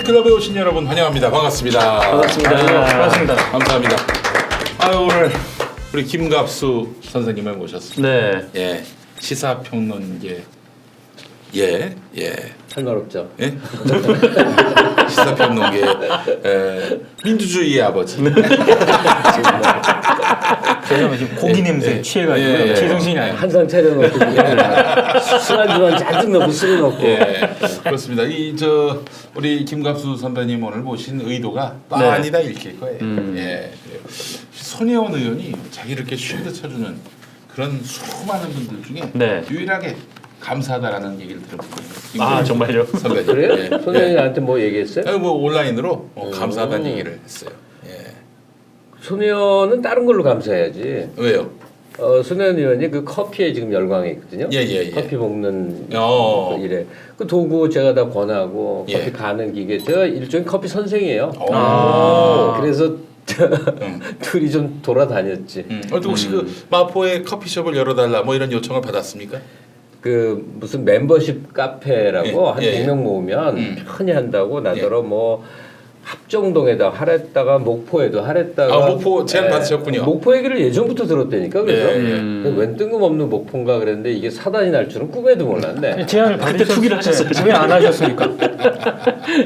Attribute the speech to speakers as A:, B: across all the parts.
A: 클럽에 오신 여러분 환영합니다. 반갑습니다.
B: 반갑습니다.
A: 감사합니다. 아유, 오늘 우리 김갑수 선생님을 모셨습니다.
B: 네.
A: 예, 시사평론계
C: 할 말 없죠.
A: 예? 시사평론계 민주주의의 아버지.
B: 제가 지금 고기 냄새 취해가지고 제정신이 아니에요.
C: 한상 차려놓고 술안주만 잔뜩 넣고 술을 넣고.
A: 예, 그렇습니다. 우리 김갑수 선배님 오늘 모신 의도가 빤히 다 읽힐 거예요. 예, 그래요. 손혜원 의원이 자기를 이렇게 쉴드 쳐주는 그런 수많은 분들 중에 유일하게 감사하다라는 얘기를 들었거든요.
B: 아, 정말요?
A: 선배님.
C: 그래요?
A: 예,
C: 선생님이 나한테 뭐 얘기했어요?
A: 아니, 뭐 온라인으로 감사하다는 얘기를 했어요. 예.
C: 손혜원은 다른 걸로 감사해야지.
A: 왜요?
C: 손혜원 의원이 그 커피에 지금 열광해 있거든요.
A: 예.
C: 커피 볶는
A: 어.
C: 일에 그 도구 제가 다 권하고
A: 예.
C: 커피 가는 기계 제가 일종의 커피 선생이에요. 그래서 둘이 좀 돌아다녔지.
A: 혹시 그 마포에 커피숍을 열어달라 뭐 이런 요청을 받았습니까?
C: 그 무슨 멤버십 카페라고 한
A: 예.
C: 100명 모으면 편히 한다고 나더러 뭐 합정동에다 하랬다가 목포에도 하랬다가
A: 목포 제안 받으셨군요.
C: 목포 얘기를 예전부터 들었다니까 그래서 웬 뜬금없는 목포인가 그랬는데 이게 사단이 날 줄은 꿈에도 몰랐네.
B: 제안을 받을 때 투기를 하셨어요. 왜 안 하셨습니까?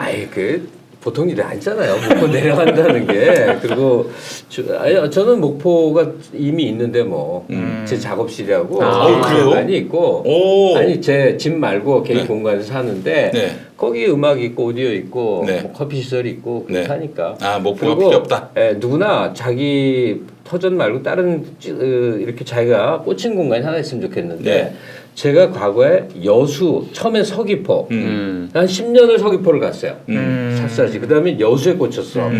C: 아이 그 보통 일이 아니잖아요. 목포 내려간다는 게. 그리고 저는 목포가 이미 있는데 뭐 제 작업실이라고
A: 그래요?
C: 공간이 있고
A: 오.
C: 아니 제 집 말고 개인 공간에서 사는데
A: 네.
C: 거기 음악 있고 오디오 있고
A: 네.
C: 뭐 커피 시설 있고 그렇게
A: 네.
C: 하니까.
A: 아, 목포가
C: 그리고,
A: 필요 없다.
C: 예, 누구나 자기 터전 말고 다른 이렇게 자기가 꽂힌 공간이 하나 있으면 좋겠는데
A: 네.
C: 제가 과거에 여수 처음에 서귀포 한 10년을 서귀포를 갔어요. 샅샅이. 그다음에 여수에 꽂혔어.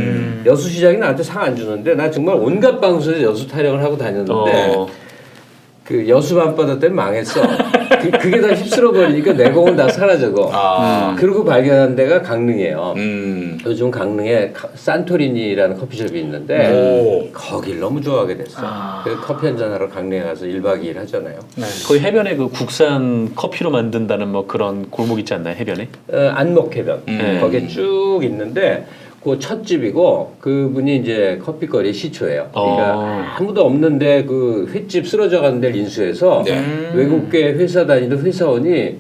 C: 여수 시장이 나한테 상 안 주는데 나 정말 온갖 방송에서 여수 타령을 하고 다녔는데 그 여수 밤바다 때문에 망했어. 그게 다 휩쓸어 버리니까 내 공은 다 사라져고. 그리고 발견한 데가 강릉이에요. 요즘 강릉에 산토리니라는 커피숍이 있는데 거길 너무 좋아하게 됐어. 그래서 커피 한잔 하러 강릉에 가서 1박 2일 하잖아요.
B: 네. 거기 해변에 그 국산 커피로 만든다는 뭐 그런 골목 있지 않나요? 해변에?
C: 안목해변 거기에 쭉 있는데 그 첫 집이고 그분이 이제 커피거리 시초예요. 그러니까 아무도 없는데 그 횟집 쓰러져 가는 데를 인수해서 외국계 회사 다니는 회사원이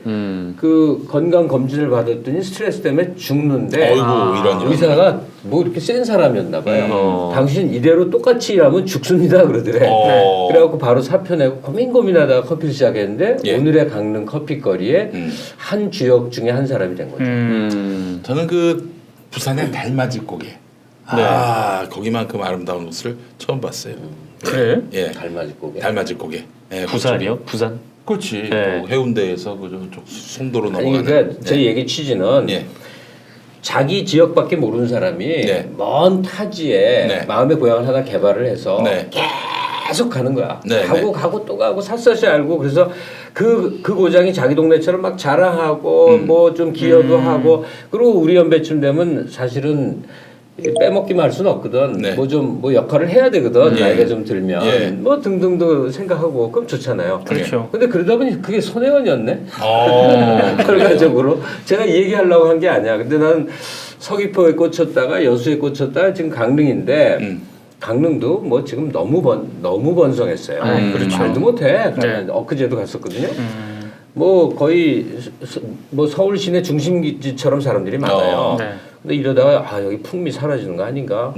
C: 그 건강 검진을 받았더니 스트레스 때문에 죽는데
A: 이런.
C: 의사가 뭐 이렇게 센 사람이었나 봐요. 당신 이대로 똑같이 일하면 죽습니다 그러더래. 그래갖고 바로 사표 내고 고민하다가 커피를 시작했는데 오늘의 강릉 커피거리에 한 주역 중에 한 사람이 된 거죠.
A: 저는 그 부산의 달맞이 고개. 거기만큼 아름다운 곳을 처음 봤어요.
B: 그래?
A: 예.
C: 달맞이 고개.
A: 달맞이 고개. 예,
B: 부산이요? 부산?
A: 그렇지.
B: 네.
A: 그 해운대에서 그쪽 송도로
C: 아니
A: 넘어가는.
C: 그러니까 제 얘기 취지는 자기 지역밖에 모르는 사람이 먼 타지에 마음의 고향을 하나 개발을 해서 계속 가는 거야. 가고 또 가고 샅샅이 알고 그래서 그 고장이 자기 동네처럼 막 자랑하고 뭐 좀 기여도 하고 그리고 우리 연배쯤 되면 사실은 빼먹기만 할 수는 없거든. 뭐 역할을 해야 되거든. 나이가 좀 들면 뭐 등등도 생각하고 그럼 좋잖아요.
B: 그렇죠.
C: 근데 그러다 보니 그게 손혜원이었네. 결과적으로 제가 이 얘기하려고 한 게 아니야. 근데 나는 서귀포에 꽂혔다가 여수에 꽂혔다가 지금 강릉인데 강릉도 뭐 지금 너무 번성했어요.
B: 그렇죠.
C: 말도 못해. 엊그제도 갔었거든요. 뭐 거의 뭐 서울 시내 중심지처럼 사람들이 많아요. 근데 이러다가 여기 풍미 사라지는 거 아닌가?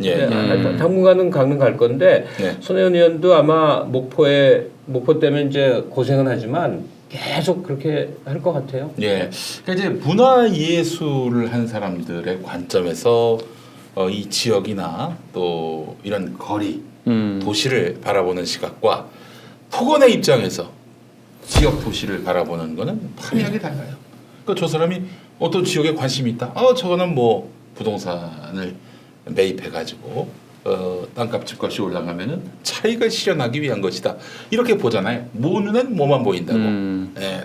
C: 당분간은 강릉 갈 건데 손혜원 의원도 아마 목포 때문에 이제 고생은 하지만 계속 그렇게 할 것 같아요.
A: 예. 그러니까 이제 문화 예술을 한 사람들의 관점에서 이 지역이나 또 이런 거리, 도시를 바라보는 시각과 토건의 입장에서 지역 도시를 바라보는 거는 판이하게 달라요. 그러니까 저 사람이 어떤 지역에 관심이 있다. 저거는 뭐 부동산을 매입해가지고 땅값 집값이 올라가면은 차익을 실현하기 위한 것이다. 이렇게 보잖아요. 모 눈엔 뭐만 보인다고.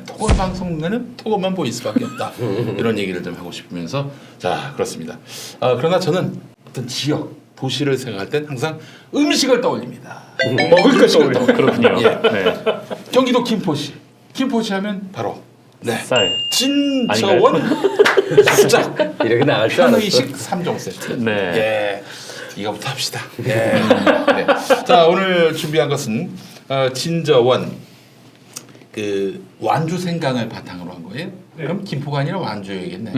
A: 토건 방송 눈에는 토건만 보일 수밖에 없다. 이런 얘기를 좀 하고 싶으면서 자 그렇습니다. 그러나 저는 어떤 지역 도시를 생각할 땐 항상 음식을 떠올립니다. 먹을 것을 떠올립니다.
B: 그렇군요.
A: 경기도 김포시 하면 바로 네.
B: 쌀.
A: 진저원 수작
C: 이렇게 나갈 줄 알았어.
A: 편의식 3종 세트.
B: 네.
A: 예. 이거부터 합시다. 예. 네. 자, 오늘 준비한 것은 진저원 그 완주 생강을 바탕으로 한 거예요.
D: 네.
A: 그럼 김포가 아니라 완주여야겠네.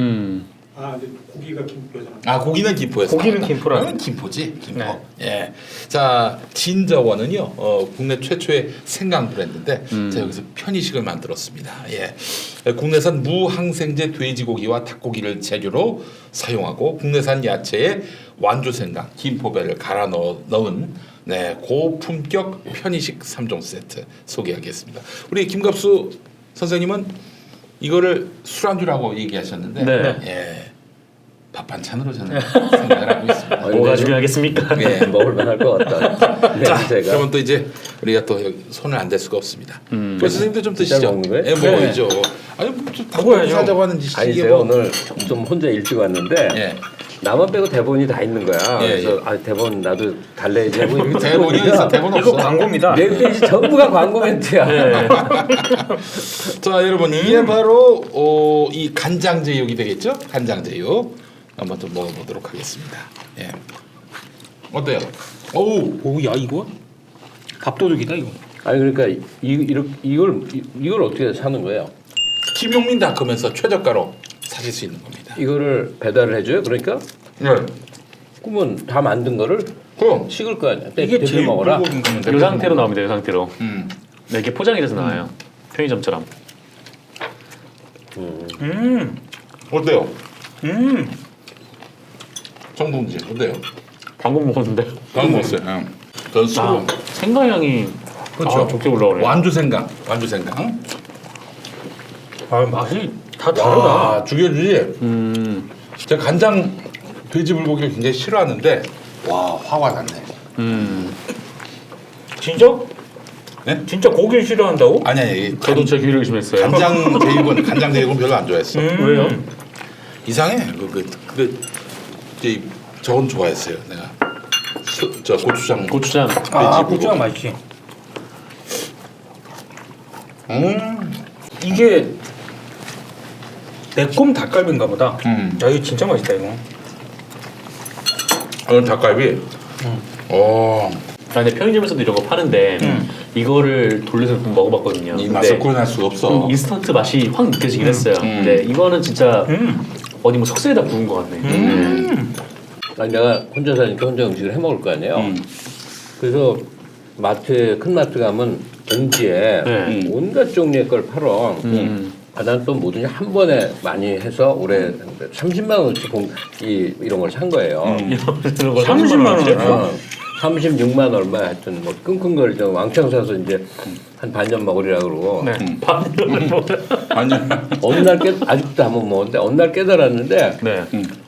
D: 아, 근데 고기가 김포잖아.
A: 아, 고기는 김포에서.
B: 고기는
A: 나왔다.
B: 김포라.
A: 그러면 김포지. 김포.
B: 네.
A: 예. 자, 진저원은요. 국내 최초의 생강 브랜드인데 자, 여기서 편의식을 만들었습니다. 예. 국내산 무항생제 돼지고기와 닭고기를 재료로 사용하고 국내산 야채에 완주 생강, 김포배를 갈아 넣은 네, 고품격 편의식 3종 세트 소개하겠습니다. 우리 김갑수 선생님은 이거를 술안주라고 얘기하셨는데
B: 네.
A: 예. 밥 반찬으로 저는 생각을 하고 있습니다.
B: 뭐가 중요하겠습니까?
A: 예.
C: 먹을 만할 것 같다.
A: 자,
C: 냄새가.
A: 그러면 또 이제 우리가 또 여기 손을 안 댈 수가 없습니다. 그 선생님도 좀
C: 진짜
A: 드시죠.
C: 먹는 거예요?
A: 예, 먹어야죠. 아니 뭐좀
D: 먹어야죠.
A: 사자고 하는지
C: 아니
A: 이게
C: 제가
A: 뭐.
C: 오늘 좀 혼자 일찍 왔는데
A: 예.
C: 나만 빼고 대본이 다 있는 거야.
A: 예,
C: 그래서 아 대본 나도 달래야지 하고 이렇게
A: 대본이
C: 듣고
A: 있어. 대본
D: 이거
A: 없어.
D: 광고입니다.
C: 네 페이지 전부가 광고 멘트야.
B: 네.
A: 자, 여러분 이게 바로 이 간장 제육이 되겠죠? 간장 제육 한번 좀 먹어보도록 하겠습니다. 예. 어때요? 어우,
D: 오, 야 이거 밥도둑이다 이거.
C: 아니 그러니까 이걸 어떻게 사는 거예요?
A: 김용민닷컴에서 최저가로 사실 수 있는 겁니다.
C: 이거를 배달을 해줘요? 그러니까
A: 네.
C: 그러면 다 만든 거를
A: 그럼.
C: 식을 거 아니야?
D: 이게
C: 대표
D: 제일
C: 먹어라.
D: 불고기인 건데.
B: 이 상태로 나옵니다. 이 상태로.
A: 음.
B: 네, 이렇게 포장이 돼서 나와요. 편의점처럼.
A: 어때요? 정동지 어때요?
B: 방금 먹었는데.
A: 방금 먹었어요. 응. 전 술.
B: 아, 생강향이
A: 그렇죠.
B: 적게 올라오네요.
A: 완주 생강. 완주 생강.
D: 아, 맛이 다 다르다.
A: 와, 죽여주지. 제가 간장 돼지 불고기를 굉장히 싫어하는데 와, 화가 났네.
D: 진짜?
A: 네?
D: 진짜 고기를 싫어한다고?
A: 아니
B: 저도 제 귀를 의심했어요.
A: 간장 제육은 별로 안 좋아했어.
B: 왜요?
A: 이상해. 저건 좋아했어요. 내가 저 고추장.
B: 고추장.
D: 아,
A: 돼지
D: 고추장
A: 불고기.
D: 맛있지.
A: 음.
D: 이게 매콤 닭갈비인가 보다.
A: 음.
D: 야, 이거 진짜 맛있다 이거.
A: 오늘 닭갈비.
B: 아, 근데 편의점에서도 이런 거 파는데 이거를 돌려서 좀 먹어봤거든요.
A: 이
B: 근데
A: 맛을 구현할 수가 없어.
B: 좀 인스턴트 맛이 확 느껴지긴 했어요. 근데 이거는 진짜 어디 뭐 석쇠에다 구운 것 같네.
C: 아니 내가 혼자 사니까 혼자 음식을 해 먹을 거 아니에요. 그래서 큰 마트 가면 봉지에
B: 네.
C: 온갖 종류의 걸 팔어. 아, 난 또 뭐든지 한 번에 많이 해서 올해 30만 원어치 이런 걸 산 거예요.
B: 이런 걸
D: 30만 원이죠?
C: 어, 36만 얼마 하여튼 뭐 끙끙 거리죠. 왕창 사서 이제 한 반년 먹으리라 그러고
B: 네. 반년을 먹어요.
A: 아니.
C: 어느 날 아직도 한 번 먹었는데 어느 날 깨달았는데
B: 네.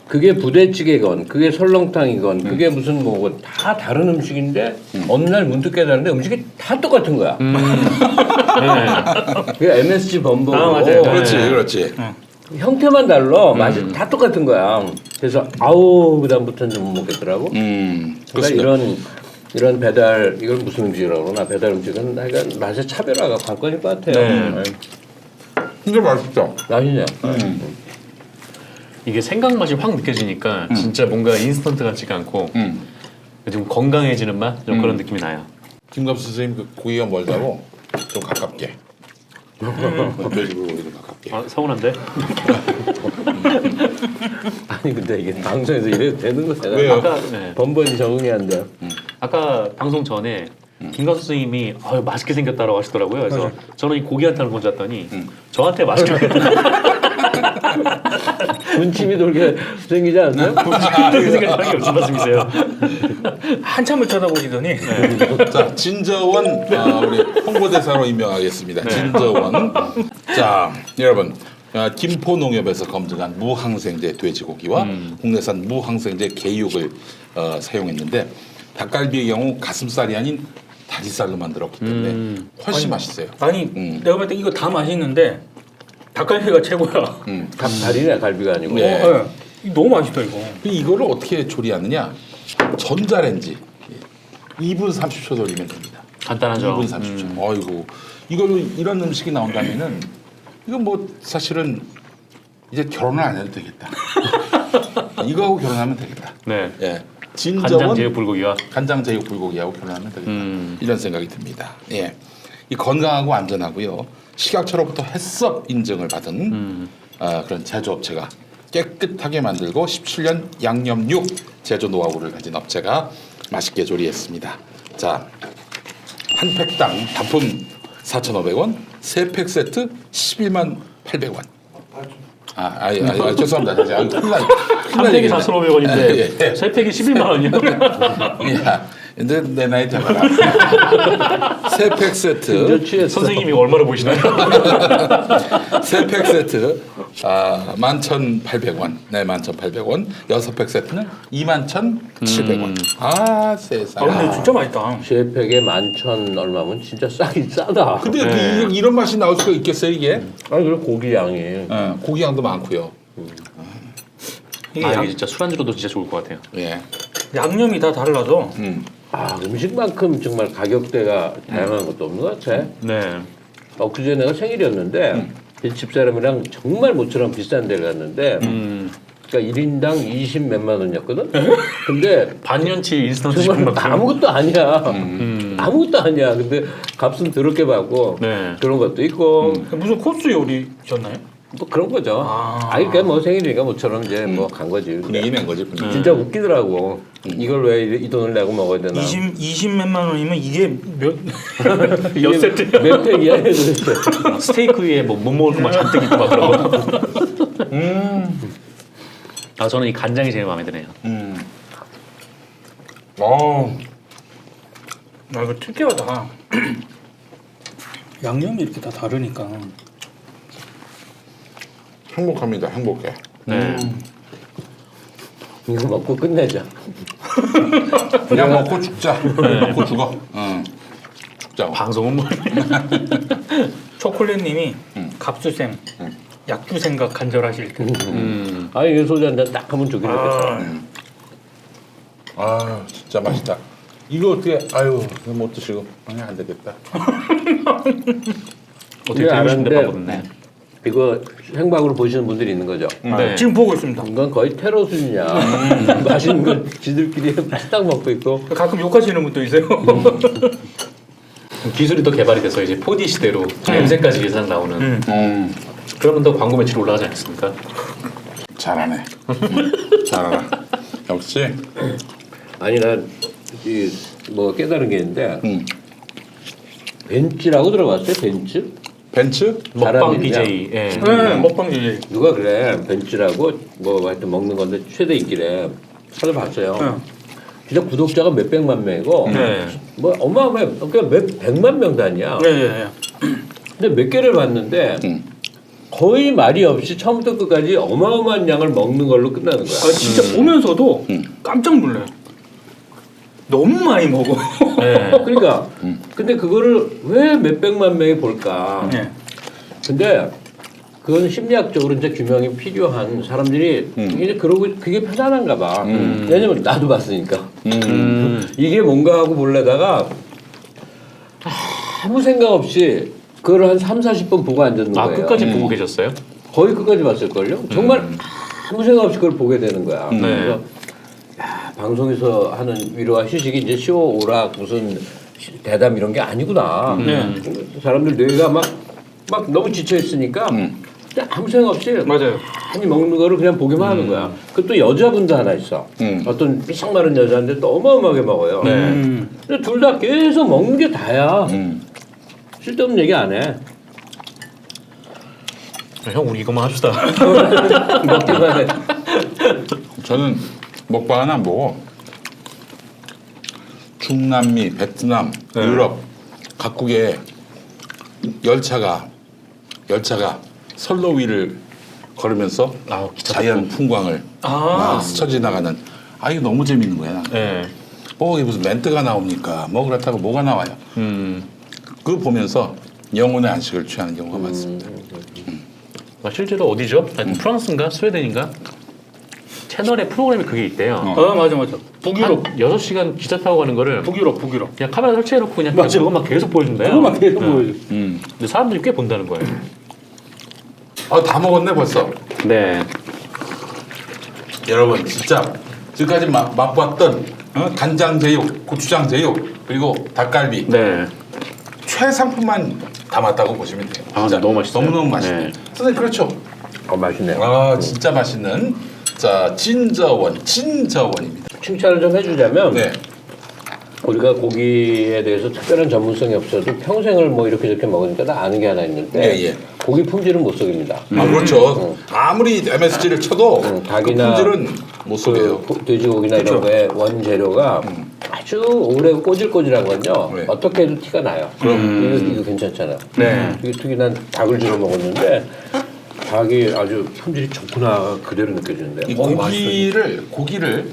C: 그게 부대찌개건 그게 설렁탕이건 그게 무슨 뭐고 다 다른 음식인데 어느 날 문득 깨달았는데 음식이 다 똑같은 거야.
B: 네.
C: 그게 MSG 범벅으로
B: 아, 맞아요.
A: 그렇지, 그렇지.
C: 형태만 달라 맛이 다 똑같은 거야. 그래서 아우 그다음부터는 좀 못 먹겠더라고. 그러니까
A: 그렇습니다.
C: 이런 배달 이걸 무슨 음식이라고 그러나 배달 음식은 약간 맛의 차별화가 관건일 것 같아요.
B: 네.
A: 진짜 맛있죠.
C: 맛있냐?
B: 이게 생강 맛이 확 느껴지니까 진짜 뭔가 인스턴트 같지가 않고 좀 건강해지는 맛? 좀 그런 느낌이 나요.
A: 김갑수 선생님 그 고기가 멀다고 좀 가깝게. 돼지 불고기 좀 가깝게.
B: 아, 서운한데?
C: 아니 근데 이게 방송에서 이래도 되는 거잖아.
A: 왜요?
B: 아까, 네.
C: 번번이 적응이 안 돼.
B: 아까 방송 전에 김가수 선생님이 아유, 맛있게 생겼다라고 하시더라고요. 그래서 저는 이 고기 한 탄을 먼저 왔더니 저한테 맛있게
C: 군침이 돌게 생기지 않나요?
B: 그렇게 생겼다는 게 무슨 말씀이세요?
D: 한참을 쳐다보시더니
A: 자, 진저원 우리 홍보대사로 임명하겠습니다. 진저원. 자, 여러분. 김포농협에서 검증한 무항생제 돼지고기와 국내산 무항생제 개육을 사용했는데 닭갈비의 경우 가슴살이 아닌 다리살로 만들었기 때문에 훨씬 맛있어요.
D: 아니 내가 볼 때 이거 다 맛있는데 닭갈비가 최고야.
C: 닭다리네 갈비가 아니고.
A: 네.
D: 이거 너무 맛있다 이거.
A: 이거를 어떻게 조리하느냐? 전자레인지 2분 30초 돌리면 됩니다.
B: 간단하죠.
A: 2분 30초. 어이구, 이걸로 이런 음식이 나온다면은 이거 뭐 사실은 이제 결혼을 안 해도 되겠다. 이거하고 결혼하면 되겠다.
B: 네.
A: 예.
B: 간장
A: 진정은
B: 제육 불고기와
A: 간장 제육 불고기하고 결혼하면 되겠다. 이런 생각이 듭니다. 예. 이 건강하고 안전하고요. 식약처로부터 해썹 인증을 받은 그런 제조업체가 깨끗하게 만들고 17년 양념육 제조 노하우를 가진 업체가 맛있게 조리했습니다. 자, 한 팩당 단품 4,500원, 세 팩 세트 11만 800원. 죄송합니다.
B: 한 팩이 4,500원인데
A: 예.
B: 세 팩이 11만 원이요?
A: 야, 이제 내 나이 잡아라. 세 팩 세트.
B: 선생님이 얼마나 보시나요?
A: 세 팩 세트 11,800원. 네, 11,800원. 여섯 팩 세트는 21,700원. 아, 세상에.
D: 근데 진짜 맛있다.
C: 세 팩에 11,000 얼마면 진짜 싸다.
A: 근데
B: 네.
A: 이런 맛이 나올 수가 있겠어요, 이게?
C: 아니 그리고 고기 양이.
A: 고기 양도 많고요.
D: 이게
B: 이게 진짜 술안주로도 진짜 좋을 것 같아요.
A: 예.
D: 양념이 다 달라서
C: 음식만큼 정말 가격대가 다양한 것도 없는 것 같아.
B: 네.
C: 엊그제 내가 생일이었는데 집사람이랑 정말 모처럼 비싼 데를 갔는데 그러니까 1인당 20 몇만 원이었거든. 근데
B: 반년치 인스턴트
C: 정말
B: 식품 같은 거.
C: 아무것도 아니야. 아무것도 아니야. 근데 값은 더럽게 받고
B: 네.
C: 그런 것도 있고
D: 무슨 코스 요리셨나요?
C: 뭐 그런 거죠. 아니 그러니까 뭐 생일이니까 모처럼 이제 뭐 간 거지.
A: 분위기 낸 거지, 분위기.
C: 진짜 웃기더라고. 이걸 왜 이 돈을 내고 먹어야 되나?
D: 20 몇만 원이면 이게 몇
B: 몇 세트?
C: 몇 팩이야 도대체?
B: 스테이크 위에 뭐 못 먹을 거만 잔뜩 있고 막 그런 거. 저는 이 간장이 제일 마음에 드네요.
D: 이거 특이하다. 양념이 이렇게 다 다르니까.
A: 행복합니다, 행복해.
B: 네.
C: 이거 먹고 끝내자.
A: 그냥 먹고 죽자. 먹고 죽어. 죽자.
B: 방송은 뭐.
D: 초콜릿님이 갑수생, 약주 생각 간절하실 때.
C: 아니 이 소주 한잔 딱 하면 좋긴 하겠다.
A: 진짜 맛있다. 이거 어떻게? 이거 못 드시고. 안 되겠다.
B: 어떻게 드시는데 밥 없네.
C: 이거 생방으로 보시는 분들이 있는 거죠.
B: 네.
D: 지금 보고 있습니다.
C: 이건 거의 테러 수준이야. 맛있는 걸 지들끼리 딱 먹고 있고.
D: 가끔 욕하시는 분도 있어요.
B: 기술이 또 개발이 돼서 이제 4D 시대로 냄새까지 예상 나오는. 그러면 더 광고 매출 올라가지 않습니까?
A: 잘하네. 잘하나. 역시.
C: 아니 난 뭐 깨달은 게 있는데 벤츠라고 들어봤어요? 벤츠?
A: 벤츠?
B: 먹방
C: 사람이냐?
B: BJ. 예.
D: 네, 먹방 주제.
C: 누가 그래 벤츠라고 뭐 하여튼 먹는 건데 최대 인기래. 찾아봤어요. 진짜 구독자가 몇 백만 명이고
B: 네.
C: 뭐 어마어마해. 그러니까 몇 백만 명 단위야.
D: 네.
C: 근데 몇 개를 봤는데 거의 말이 없이 처음부터 끝까지 어마어마한 양을 먹는 걸로 끝나는 거야.
D: 진짜 보면서도 깜짝 놀라요. 너무 많이 먹어.
B: 네.
C: 그러니까 근데 그거를 왜 몇 백만 명이 볼까?
D: 네.
C: 근데 그건 심리학적으로 이제 규명이 필요한 사람들이 이제 그러고 그게 편안한가 봐. 왜냐면 나도 봤으니까. 이게 뭔가 하고 몰래다가 아무 생각 없이 그걸 한 3, 40번 보고 앉았는 거예요.
B: 끝까지 보고 계셨어요?
C: 거의 끝까지 봤을걸요? 정말 아무 생각 없이 그걸 보게 되는 거야. 그래서 야, 방송에서 하는 위로와 휴식이 이제 쇼, 오락, 무슨 대담 이런 게 아니구나. 사람들 뇌가 막 너무 지쳐있으니까 아무 생각 없이
D: 맞아요.
C: 많이 먹는 거를 그냥 보기만 하는 거야. 그것도 여자분도 하나 있어. 어떤 삐싹 마른 여자인데 또 어마어마하게 먹어요. 근데 둘 다 계속 먹는 게 다야. 쓸데없는 얘기 안 해.
B: 형 우리 이것만 합시다.
C: 먹기만 해.
A: 저는 먹방은 안 보고 중남미, 베트남, 유럽 각국의 열차가 선로 위를 걸으면서 자연 풍광을 막 스쳐 지나가는 이거 너무 재밌는 거야. 나는.
B: 네.
A: 이게 무슨 멘트가 나옵니까? 뭐 그렇다고 뭐가 나와요? 그거 보면서 영혼의 안식을 취하는 경우가 많습니다.
B: 실제로 어디죠? 프랑스인가 스웨덴인가? 채널에 프로그램이 그게 있대요.
D: 맞아. 북유럽.
B: 한 6시간 기차 타고 가는 거를
D: 북유럽.
B: 그냥 카메라 설치해놓고 그냥
D: 맞아.
B: 그것만 계속 보여준대요.
D: 그거만 계속 보여줘.
B: 근데 사람들이 꽤 본다는 거예요.
A: 다 먹었네 벌써.
B: 네.
A: 여러분 진짜 지금까지 맛봤던 간장 제육, 고추장 제육 그리고 닭갈비
B: 네.
A: 최상품만 담았다고 보시면 돼요.
B: 아,
A: 진짜
B: 너무 맛있어요.
A: 너무너무 맛있네.
B: 네.
A: 선생님 그렇죠?
C: 맛있네요.
A: 아 진짜 맛있는 자 진저원입니다.
C: 칭찬을 좀 해주자면
A: 네.
C: 우리가 고기에 대해서 특별한 전문성이 없어도 평생을 뭐 이렇게 저렇게 먹으니까 다 아는 게 하나 있는데
A: 예.
C: 고기 품질은 못 속입니다.
A: 아 그렇죠. 아무리 MSG를 쳐도
C: 닭이나
A: 그 품질은 못 속여요.
C: 돼지고기나 이런 거의 원재료가 아주 오래 꼬질꼬질한 건요.
A: 네.
C: 어떻게 해도 티가 나요. 이거 괜찮잖아요.
B: 네.
C: 특히 난 닭을 주로 먹었는데 닭이 아주 품질이 좋구나 그대로 느껴지는데.
A: 이 고기를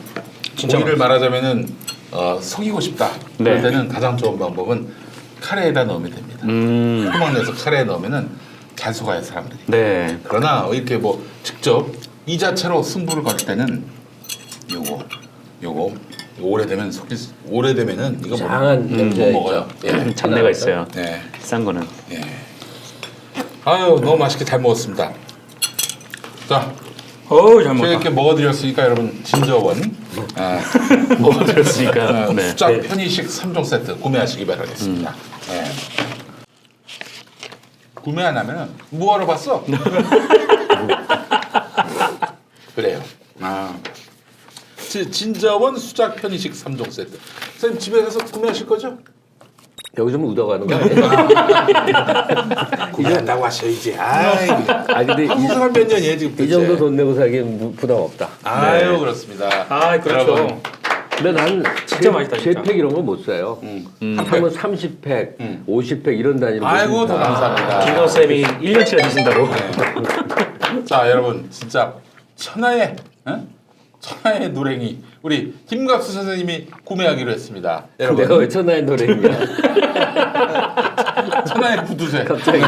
A: 말하자면은 속이고 싶다. 그럴
B: 네.
A: 때는 가장 좋은 방법은 카레에다 넣으면 됩니다. 토막 내서 카레에 넣으면은 잘 속아요 사람들이.
B: 네.
A: 그러나 이렇게 뭐 직접 이 자체로 승부를 걸 때는 요거 오래되면은 이거
C: 장한
A: 못 먹어요. 예.
B: 잡내가 있어요.
A: 네.
B: 비싼 거는.
A: 예. 아유 너무 맛있게 잘 먹었습니다. 자,
D: 어우 잘
A: 제가
D: 먹었다.
A: 이렇게 먹어드렸으니까 여러분 진저원
B: 먹어드렸으니까. 네.
A: 수작 편의식 3종 세트 구매하시기 바라겠습니다. 예. 구매 안 하면 뭐하러 봤어? 그래요. 진저원 수작 편의식 3종 세트. 선생님 집에 가서 구매하실 거죠?
C: 여기서 뭐 ud어가는 거 아니에요?
A: 구매한다고 하셔야지. 아이,
C: 근데
A: 한국사람 몇 년이에요 지금
C: 이 정도 돈 내고 살기엔 부담 없다.
A: 아유 그렇습니다.
D: 아 그렇죠.
A: 여러분,
C: 근데 난
D: 진짜 맛있다, 진짜.
C: 3팩 이런 거 못 사요. 하면 30팩, 50팩 이런 단위로.
A: 아이고 더 감사합니다.
B: 김건 쌤이 1년치나 드신다고.
A: 자 여러분 진짜 천하의 노랭이 우리 김갑수 선생님이 구매하기로 했습니다. 여러분
C: 내가 왜 천하의 노래냐?
A: 천하의 구두쇠.
C: 갑자기.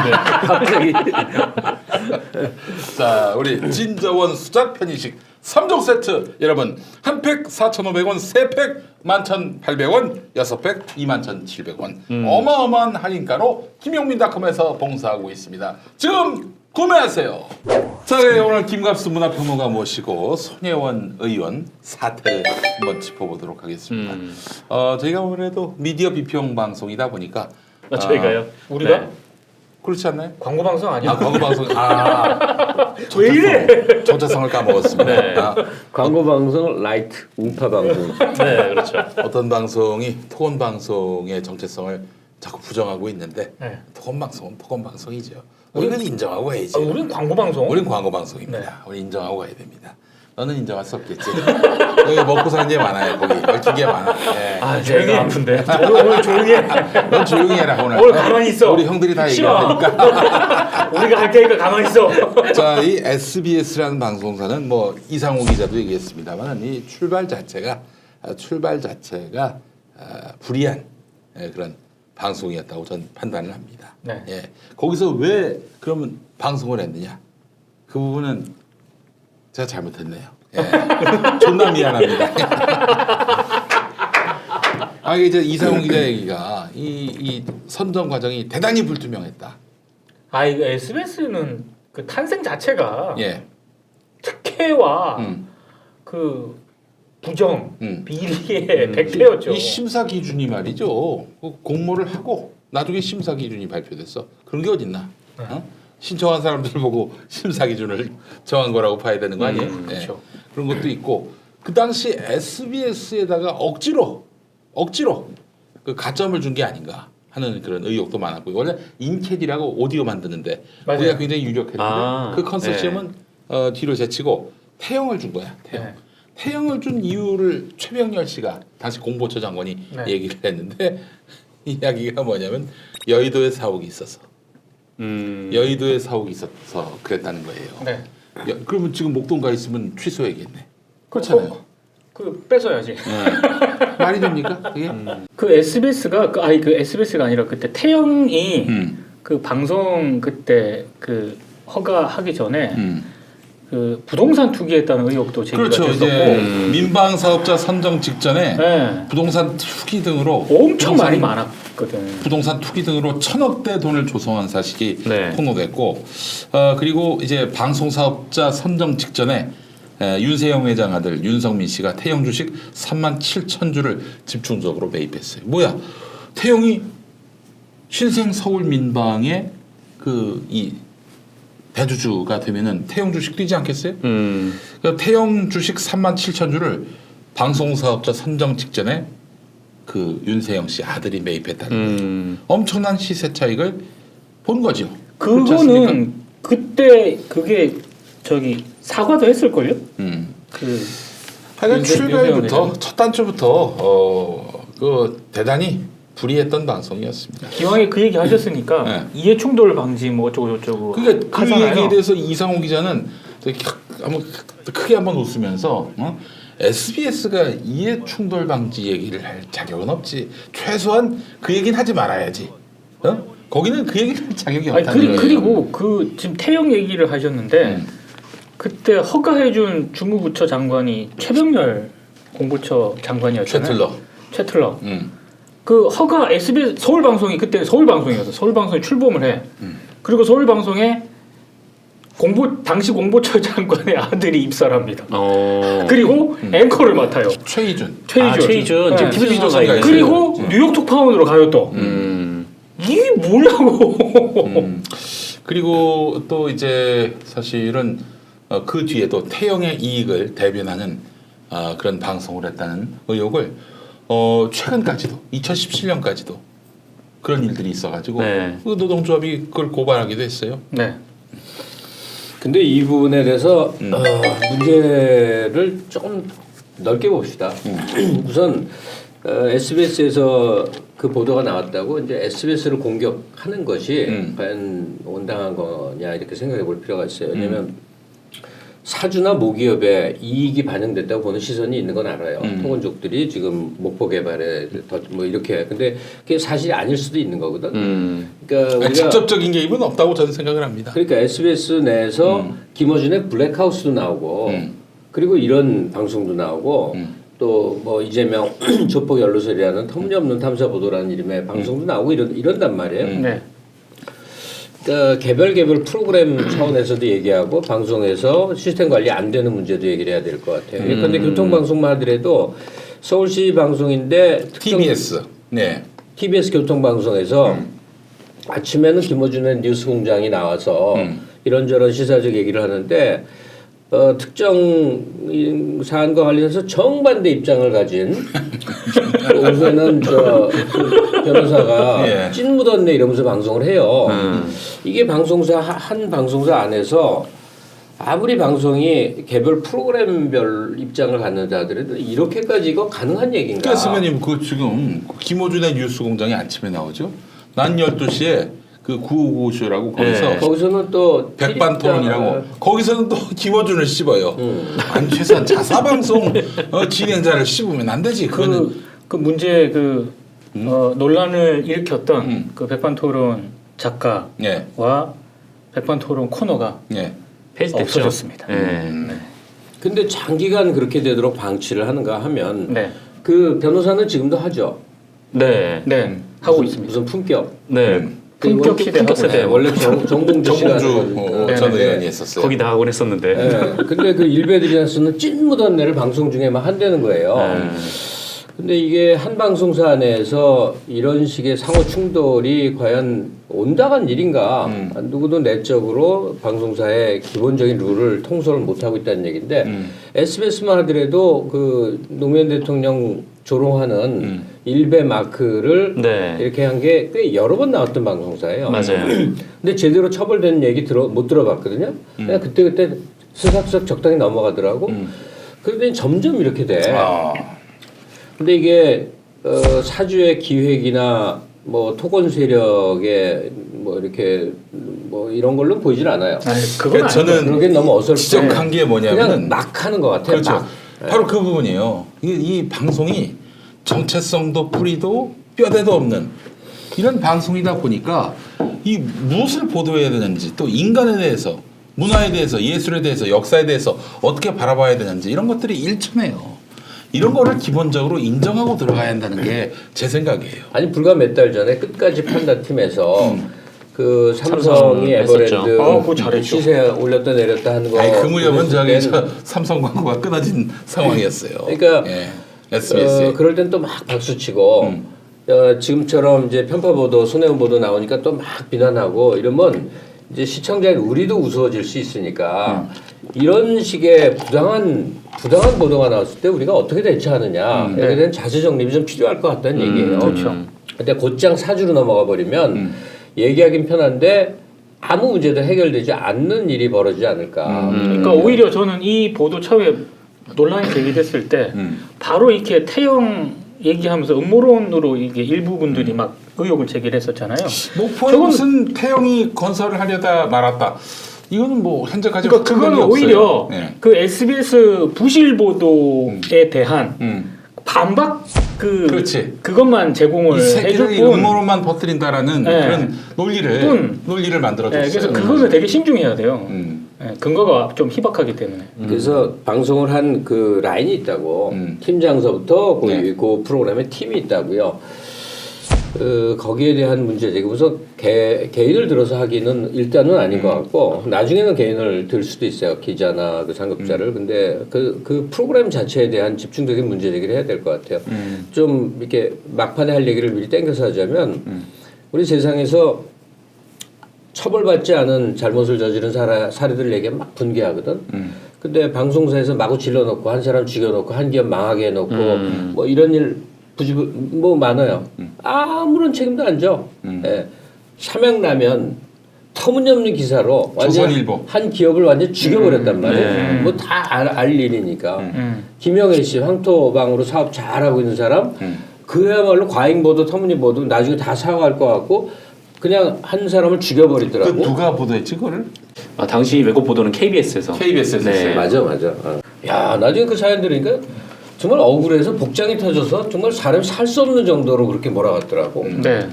A: 자 우리 진저원 수작 편의식 3종 세트 여러분 한 팩 4,500원, 세 팩 11,800원, 6팩 21,700원 어마어마한 할인가로 김용민닷컴에서 봉사하고 있습니다. 지금 구매하세요. 자 오늘 김갑수 문화평론가 모시고 손혜원 의원 사태를 한번 짚어보도록 하겠습니다. 저희가 아무래도 미디어 비평 방송이다 보니까
B: 저희가요?
D: 우리가
B: 네.
A: 그렇지 않나요?
D: 광고 방송 아니야?
A: 광고 방송
D: 왜 이래?
A: 저자성을 까먹었습니다.
B: 네.
C: 광고 방송 라이트 우파 방송.
B: 네, 그렇죠.
A: 어떤 방송이 토건 방송의 정체성을 자꾸 부정하고 있는데
D: 네.
A: 토건 방송은 토건 방송이죠. 우리는 인정하고 가야지.
D: 우린 광고 방송.
A: 우린 광고 방송입니다.
D: 네.
A: 우리 인정하고 가야 됩니다. 너는 인정할 수 없겠지. 여기 먹고 사는 게 많아요. 거기 얽힌 게 많아. 예.
B: 아, 제가 아픈데.
D: 오늘 조용히 해.
A: 넌 조용히 해라 오늘.
D: 오늘 가만히 있어.
A: 우리 형들이 다
D: 싫어.
A: 얘기할 테니까.
D: 우리가 할 테니까 가만히 있어.
A: 자, 이 SBS라는 방송사는 뭐 이상우 기자도 얘기했습니다만 이 출발 자체가 불이한 그런 방송이었다고 저는 판단을 합니다.
D: 네.
A: 예. 거기서 왜 그러면 방송을 했느냐? 그 부분은 제가 잘못했네요. 예. 존나 미안합니다. 이게 이제 이상훈 기자 얘기가 이 선정 과정이 대단히 불투명했다.
D: 이거 SBS는 그 탄생 자체가
A: 예.
D: 특혜와
A: 음.
D: 그 부정 비리의
A: 이
D: 백패였죠.
A: 심사 기준이 말이죠. 공모를 하고 나중에 심사 기준이 발표됐어. 그런 게 어딨나? 어? 신청한 사람들 보고 심사 기준을 정한 거라고 봐야 되는 거 아니에요? 예.
D: 그렇죠.
A: 그런 것도 있고 그 당시 SBS에다가 억지로 그 가점을 준 게 아닌가 하는 그런 의혹도 많았고 원래 인캐디라고 오디오 만드는데
D: 맞아요.
A: 거기가 굉장히 유력했는데 그 컨소시엄은 뒤로 제치고 태영을 준 거야. 태영.
D: 네.
A: 태영을 준 이유를 최병렬 씨가 당시 공보처 장관이
D: 네.
A: 얘기를 했는데 이야기가 뭐냐면 여의도에 사옥이 있어서 여의도에 사옥이 있어서 그랬다는 거예요.
D: 네.
A: 그러면 지금 목동 가 있으면 취소해야겠네. 그렇잖아요.
D: 그 뺏어야지.
A: 말이 됩니까? 그게?
D: 그 SBS가 그 SBS가 아니라 그때 태영이
A: 음.
D: 그 방송 그때 그 허가하기 전에 그 부동산 투기했다는 의혹도 제기가
A: 그렇죠.
D: 됐었고
A: 이제 민방 사업자 선정 직전에
D: 네.
A: 부동산 투기 등으로
D: 엄청 말이 많았거든.
A: 부동산 투기 등으로 1,000억대 돈을 조성한 사실이
B: 네.
A: 폭로됐고, 그리고 이제 방송 사업자 선정 직전에 윤세영 회장 아들 윤성민 씨가 태영 주식 37,000주를 집중적으로 매입했어요. 뭐야? 태영이 신생 서울 민방의 그 이 대주주가 되면은 태영 주식 뛰지 않겠어요? 그러니까 태영 주식 37,000주를 방송 사업자 선정 직전에 그 윤세영 씨 아들이 매입했다는 거죠. 엄청난 시세 차익을 본 거죠. 그렇지 않습니까?
D: 그거는 그때 그게 저기 사과도 했을걸요? 그
A: 하여간
D: 윤세영
A: 출발부터
D: 회장.
A: 첫 단추부터 그 대단히 불이했던 방송이었습니다.
D: 기왕에 그 얘기 하셨으니까
A: 네.
D: 이해 충돌 방지 뭐 어쩌고 저쩌고
A: 그러니까 그
D: 하잖아요.
A: 얘기에 대해서 이상호 기자는 되게 크게 한번 웃으면서 SBS가 이해 충돌 방지 얘기를 할 자격은 없지. 최소한 그 얘기는 하지 말아야지. 거기는 그 얘기를 할 자격이
D: 아니,
A: 없다는 거예요.
D: 그리고 그 지금 태영 얘기를 하셨는데 그때 허가해준 주무부처 장관이 최병렬 공부처 장관이었잖아요.
A: 최틀러.
D: 그 허가 SBS 서울방송이 그때 서울방송이었어. 서울방송에 출범을 해. 그리고 서울방송에 당시 공보처 장관의 아들이 입사를 합니다. 그리고 앵커를 맡아요.
A: 최희준.
B: 최희준
D: 네.
B: 지금 TV 조선사에
D: 그리고 뉴욕 특파원으로 가요 또. 이게 뭐냐고.
A: 그리고 또 이제 사실은 그 뒤에도 태영의 이익을 대변하는 그런 방송을 했다는 의혹을 최근까지도 2017년까지도 그런 일들이 있어가지고
B: 네.
A: 그 노동조합이 그걸 고발하기도 했어요.
D: 네.
C: 근데 이 부분에 대해서 문제를 조금 넓게 봅시다. 우선 SBS에서 그 보도가 나왔다고 이제 SBS를 공격하는 것이 과연 온당한 거냐 이렇게 생각해 볼 필요가 있어요. 왜냐하면 사주나 모기업에 이익이 반영됐다고 보는 시선이 있는 건 알아요. 토건족들이 지금 목포 개발에 뭐 이렇게 근데 그게 사실이 아닐 수도 있는 거거든. 그러니까 우리가
A: 직접적인 개입은 없다고 저는 생각을 합니다.
C: 그러니까 SBS 내에서 김어준의 블랙하우스도 나오고 그리고 이런 방송도 나오고 또 뭐 이재명 조폭 연루설이라는 터무니없는 탐사 보도라는 이름의 방송도 나오고 이런단 말이에요.
D: 네.
C: 그러니까 개별 프로그램 차원에서도 얘기하고 방송에서 시스템 관리 안 되는 문제도 얘기를 해야 될 것 같아요. 그런데 교통방송만 하더라도 서울시 방송인데
A: TBS. 네.
C: TBS 교통방송에서 아침에는 김어준의 뉴스공장이 나와서 이런저런 시사적 얘기를 하는데 특정 사안과 관련해서 정반대 입장을 가진 오후에는 그 변호사가
A: 예.
C: 찐 묻었네 이러면서 방송을 해요. 이게 한 방송사 안에서 아무리 방송이 개별 프로그램별 입장을 갖는다 하더라도 이렇게까지 이거 가능한 얘기인가?
A: 그러니까 선배님 그 지금 김호준의 뉴스공장이 아침에 나오죠. 난 12시에 그 955쇼라고 거기서
B: 네.
C: 거기서는 또
A: 백반토론이라고 거기서는 또 김어준을 씹어요. 아니 최소한 자사방송 진행자를 씹으면 안 되지. 그거는
D: 그 문제 논란을 일으켰던 그 백반토론 작가와
A: 예.
D: 백반토론 코너가
A: 예.
B: 폐지됐죠.
D: 없어졌습니다.
B: 네.
C: 근데 장기간 그렇게 되도록 방치를 하는가 하면
D: 네.
C: 그 변호사는 지금도 하죠.
B: 네.
D: 네. 하고 있습니다.
C: 무슨 품격.
B: 네.
D: 품격 시대
B: 품격
D: 하고
B: 세대.
C: 원래 정봉주 씨가
A: 정봉주 전 의원이 했었어요.
B: 거기 나가곤 했었는데.
C: 네. 근데 그 일베들이나서는 찐 묻은 애를 방송 중에 막 한다는 거예요. 근데 이게 한 방송사 안에서 이런 식의 상호 충돌이 과연 온당한 일인가? 누구도 내적으로 방송사의 기본적인 룰을 통솔을 못하고 있다는 얘기인데 SBS만 하더라도 그 노무현 대통령 조롱하는 일베 마크를
B: 네.
C: 이렇게 한 게 꽤 여러 번 나왔던 방송사예요.
B: 맞아요.
C: 근데 제대로 처벌되는 얘기 못 들어봤거든요. 그냥 그때 스삭스삭 적당히 넘어가더라고. 그러더니 점점 이렇게 돼. 근데 이게 사주의 기획이나 뭐 토건 세력의 뭐 이렇게 뭐 이런 걸로 보이질 않아요.
D: 아니, 그건
A: 그러니까 저는
C: 그러게 너무 어설프게
A: 지적한 게
C: 그냥
A: 뭐냐면은
C: 막 하는 것 같아요.
A: 그렇죠.
C: 막.
A: 바로 그 부분이에요. 이 방송이 정체성도 뿌리도 뼈대도 없는 이런 방송이다 보니까 이 무엇을 보도해야 되는지 또 인간에 대해서 문화에 대해서, 예술에 대해서, 역사에 대해서 어떻게 바라봐야 되는지 이런 것들이 일천해요. 이런 거를 기본적으로 인정하고 들어가야 한다는 게 제 생각이에요.
C: 아니 불과 몇 달 전에 끝까지 판다팀에서 그 삼성이 에버랜드
D: 그거 잘했죠.
C: 시세 올렸다 내렸다 하는 거.
A: 아니, 그 무렵은 저기
C: 그랬을 때는
A: 삼성 광고가 끊어진 상황이었어요.
C: 그러니까
A: 예, SBS.
C: 그럴 땐 또 막 박수치고 지금처럼 이제 편파 보도, 손해원 보도 나오니까 또 막 비난하고 이러면 이제 시청자인 우리도 우스워질 수 있으니까 이런 식의 부당한 보도가 나왔을 때 우리가 어떻게 대처하느냐 여기에 대한 자세 정립이 좀 필요할 것 같다는 얘기예요.
D: 그렇죠.
C: 근데 곧장 사주로 넘어가 버리면 얘기하긴 편한데 아무 문제도 해결되지 않는 일이 벌어지지 않을까.
D: 그러니까 오히려 저는 이 보도 처음에 논란이 제기됐을 때 바로 이렇게 태영 얘기하면서 음모론으로 이게 일부 분들이 막 의혹을 제기를 했었잖아요.
A: 목포에 무슨 태영이 건설을 하려다 말았다. 이거는 뭐 현재까지
D: 그러니까 그거는 오히려
A: 네.
D: 그 SBS 부실 보도에 대한 반박
A: 그렇지.
D: 그것만 제공을
A: 이 새끼를
D: 해줄 뿐.
A: 음모론만 퍼뜨린다라는
D: 네.
A: 그런 논리를 만들어줬어요.
D: 네, 그래서 그거는 되게 신중해야 돼요.
A: 음.
D: 네, 근거가 좀 희박하기 때문에.
C: 그래서 방송을 한 그 라인이 있다고 팀장서부터
A: 네.
C: 그 프로그램에 팀이 있다고요. 거기에 대한 문제 제기 우선 개인을 들어서 하기는 일단은 아닌 것 같고 나중에는 개인을 들 수도 있어요 기자나 그 상급자를 근데 그 프로그램 자체에 대한 집중적인 문제 제기를 해야 될 것 같아요. 좀 이렇게 막판에 할 얘기를 미리 땡겨서 하자면 우리 세상에서 처벌받지 않은 잘못을 저지른 사례들 얘기하면 막 분개하거든. 근데 방송사에서 마구 질러놓고 한 사람 죽여놓고 한 기업 망하게 해놓고 뭐 이런 일 뭐 많아요. 아무런 책임도 안 져. 예. 삼양라면 터무니없는 기사로 완전
A: 조선일보.
C: 한 기업을 완전 죽여버렸단 말이에요. 뭐 다 알 일이니까. 김영애 씨 황토방으로 사업 잘하고 있는 사람 그야말로 과잉보도 터무니보도 나중에 다 사과할 것 같고 그냥 한 사람을 죽여버리더라고.
A: 그 누가 보도했지 그거를?
B: 당시 왜곡 보도는 KBS에서.
A: KBS에서
B: 네.
A: 했어요.
C: 맞아. 야 나중에 그 사연 들으니까 정말 억울해서 복장이 터져서 정말 사람이 살 수 없는 정도로 그렇게 몰아갔더라고.
D: 네.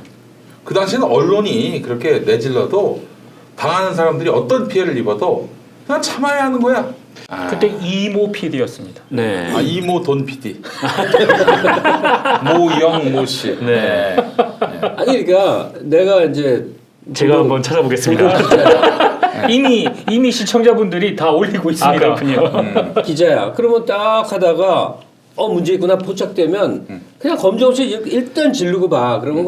A: 그 당시에는 언론이 그렇게 내질러도 당하는 사람들이 어떤 피해를 입어도 그냥 참아야 하는 거야.
D: 그때 이모 PD였습니다.
B: 네.
A: 이모 돈 PD. 모영 모씨.
B: 네.
C: 아니 그러니까 내가 이제
B: 제가 한번 찾아보겠습니다.
D: 이미 시청자분들이 다 올리고 있습니다.
B: 그렇군요.
C: 기자야. 그러면 딱 하다가 문제 있구나 포착되면 그냥 검증 없이 일단 지르고 봐. 그러면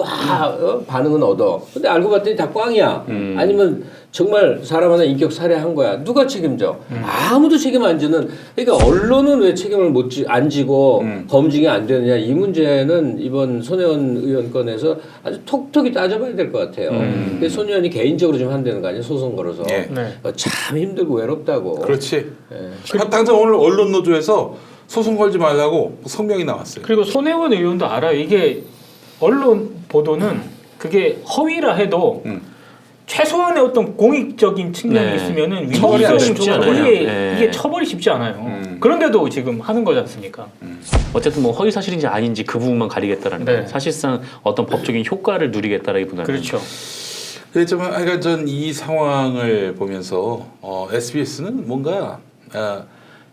C: 반응은 얻어. 근데 알고 봤더니 다 꽝이야. 아니면 정말 사람 하나 인격 살해한 거야. 누가 책임져? 아무도 책임 안 지는. 그러니까 언론은 왜 책임을 안 지고 검증이 안 되느냐. 이 문제는 이번 손혜원 의원 건에서 아주 톡톡히 따져봐야 될 것 같아요. 근데 손 의원이 개인적으로 좀 한다는 거 아니야? 소송 걸어서.
A: 예.
D: 네.
C: 참 힘들고 외롭다고.
A: 그렇지.
C: 예.
A: 당장 오늘 언론 노조에서 소송 걸지 말라고 성명이 나왔어요.
D: 그리고 손혜원 의원도 알아요. 이게 언론 보도는 그게 허위라 해도 최소한의 어떤 공익적인 측면이
B: 네.
D: 있으면은
A: 처벌이
D: 위법성
B: 쉽지
D: 조항
B: 않아요.
D: 이게
B: 네.
D: 이게 처벌이 쉽지 않아요. 그런데도 지금 하는 거지 않습니까?
B: 어쨌든 뭐 허위 사실인지 아닌지 그 부분만 가리겠다라는
D: 네.
B: 거예요. 사실상 어떤 법적인 효과를 누리겠다라기보다는.
D: 그렇죠.
A: 그렇지만 하여간 전 이 상황을 보면서 SBS는 뭔가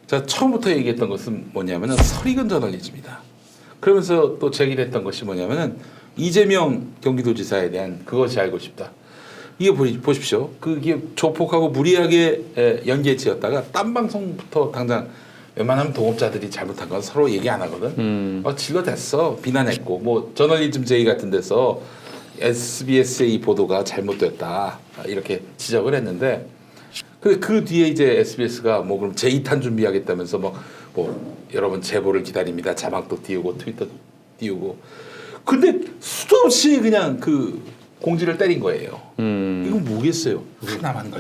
A: 제가 처음부터 얘기했던 것은 뭐냐면은 설익은 저널리즘이다. 그러면서 또 제기를 했던 것이 뭐냐면은 이재명 경기도지사에 대한 그것이 알고 싶다. 이게 보십시오. 그게 조폭하고 무리하게 연계지었다가 딴 방송부터 당장 웬만하면 동업자들이 잘못한 건 서로 얘기 안 하거든. 질러댔어. 비난했고 뭐 저널리즘 제의 같은 데서 SBS의 이 보도가 잘못됐다 이렇게 지적을 했는데 그 뒤에 이제 SBS가 뭐 그럼 제2탄 준비하겠다면서 뭐 여러분 제보를 기다립니다. 자막도 띄우고 트위터 띄우고 근데 수도 없이 그냥 그 공지를 때린 거예요. 이건 뭐겠어요? 하나만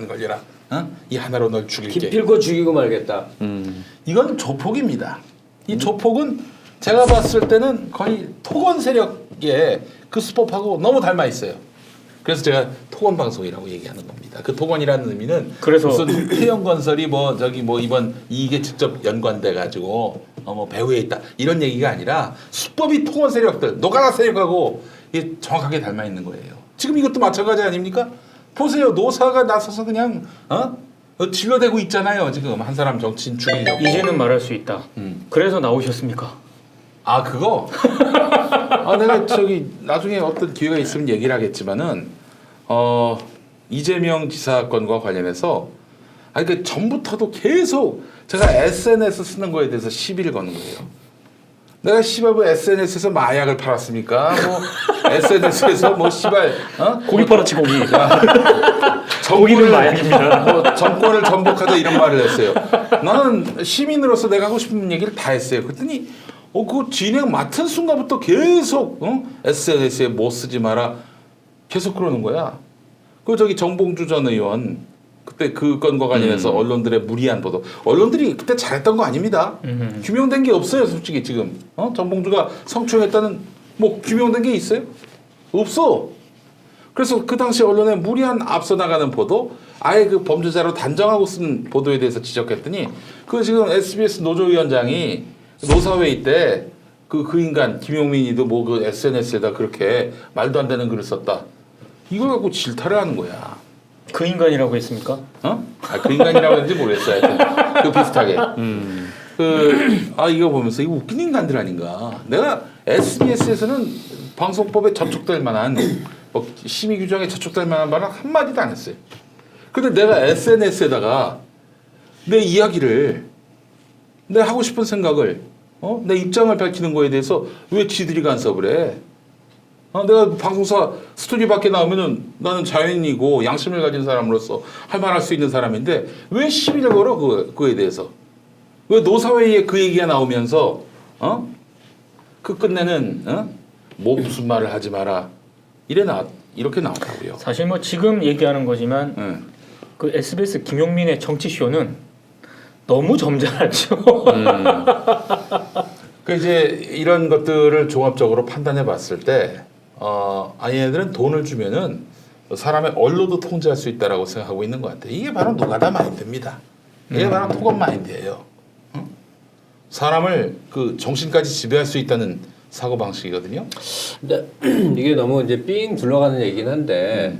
A: 걸려라. 이 하나로 널 죽일게.
C: 기필코 죽이고 말겠다.
A: 이건 조폭입니다. 이 조폭은 제가 봤을 때는 거의 토건 세력의 그 수법하고 너무 닮아 있어요. 그래서 제가 토건 방송이라고 얘기하는 겁니다. 그 토건이라는 의미는
D: 그래서
A: 무슨 태영건설이 뭐 이번 이익에 직접 연관돼 가지고 뭐 배후에 있다 이런 얘기가 아니라 수법이 토건 세력들 노가다 세력하고 이게 정확하게 닮아 있는 거예요. 지금 이것도 마찬가지 아닙니까? 보세요. 노사가 나서서 그냥 질러대고 있잖아요. 지금 한 사람 정치인 죽이려고.
D: 이제는 말할 수 있다. 그래서 나오셨습니까?
A: 아 그거? 내가 나중에 어떤 기회가 있으면 얘기를 하겠지만은 이재명 지사 건과 관련해서 그 전부터도 계속 제가 SNS 쓰는 거에 대해서 시비를 거는 거예요. 내가 씨발 뭐 SNS에서 마약을 팔았습니까? 뭐 SNS에서 뭐 씨발
B: 고기 팔았지 고기.
D: 고기는 마약입니다.
A: 뭐 정권을 전복하자 이런 말을 했어요. 나는 시민으로서 내가 하고 싶은 얘기를 다 했어요. 그랬더니 그 진행 맡은 순간부터 계속 SNS에 뭐 쓰지 마라 계속 그러는 거야. 정봉주 전 의원 그때 그 건과 관련해서 언론들의 무리한 보도. 언론들이 그때 잘했던 거 아닙니다. 규명된 게 없어요, 솔직히 지금. 정봉주가 성추행했다는 뭐 규명된 게 있어요? 없어. 그래서 그 당시 언론에 무리한 앞서 나가는 보도, 아예 그 범죄자로 단정하고 쓴 보도에 대해서 지적했더니 그 지금 SBS 노조위원장이 노사회의 때 그 인간 김용민이도 뭐 그 SNS에다 그렇게 말도 안 되는 글을 썼다. 이걸 갖고 질타를 하는 거야.
D: 그 인간이라고 했습니까?
A: 그 인간이라고 했는지 모르겠어요. 그 비슷하게. 이거 보면서 이거 웃긴 인간들 아닌가. 내가 SBS에서는 방송법에 저촉될 만한 심의 규정에 저촉될 만한 말은 한마디도 안 했어요. 근데 내가 SNS에다가 내 이야기를 내 하고 싶은 생각을 내 입장을 밝히는 거에 대해서 왜 지들이 간섭을 해? 내가 방송사 스튜디오 밖에 나오면은 나는 자연인이고 양심을 가진 사람으로서 할 말 할 수 있는 사람인데 왜 시비를 걸어 그거에 대해서? 왜 노사회의에 그 얘기가 나오면서 그 끝내는 뭐 무슨 말을 하지 마라 이렇게 나오더라고요.
D: 사실 뭐 지금 얘기하는 거지만 그 SBS 김용민의 정치쇼는 너무 점잖았죠.
A: 이제 이런 것들을 종합적으로 판단해 봤을 때 얘네들은 돈을 주면은 사람의 언론도 통제할 수 있다라고 생각하고 있는 것 같아요. 이게 바로 노가다 마인드입니다. 이게 바로 토건 마인드예요. 사람을 그 정신까지 지배할 수 있다는 사고 방식이거든요.
C: 근데 이게 너무 이제 삥 둘러가는 얘기긴 한데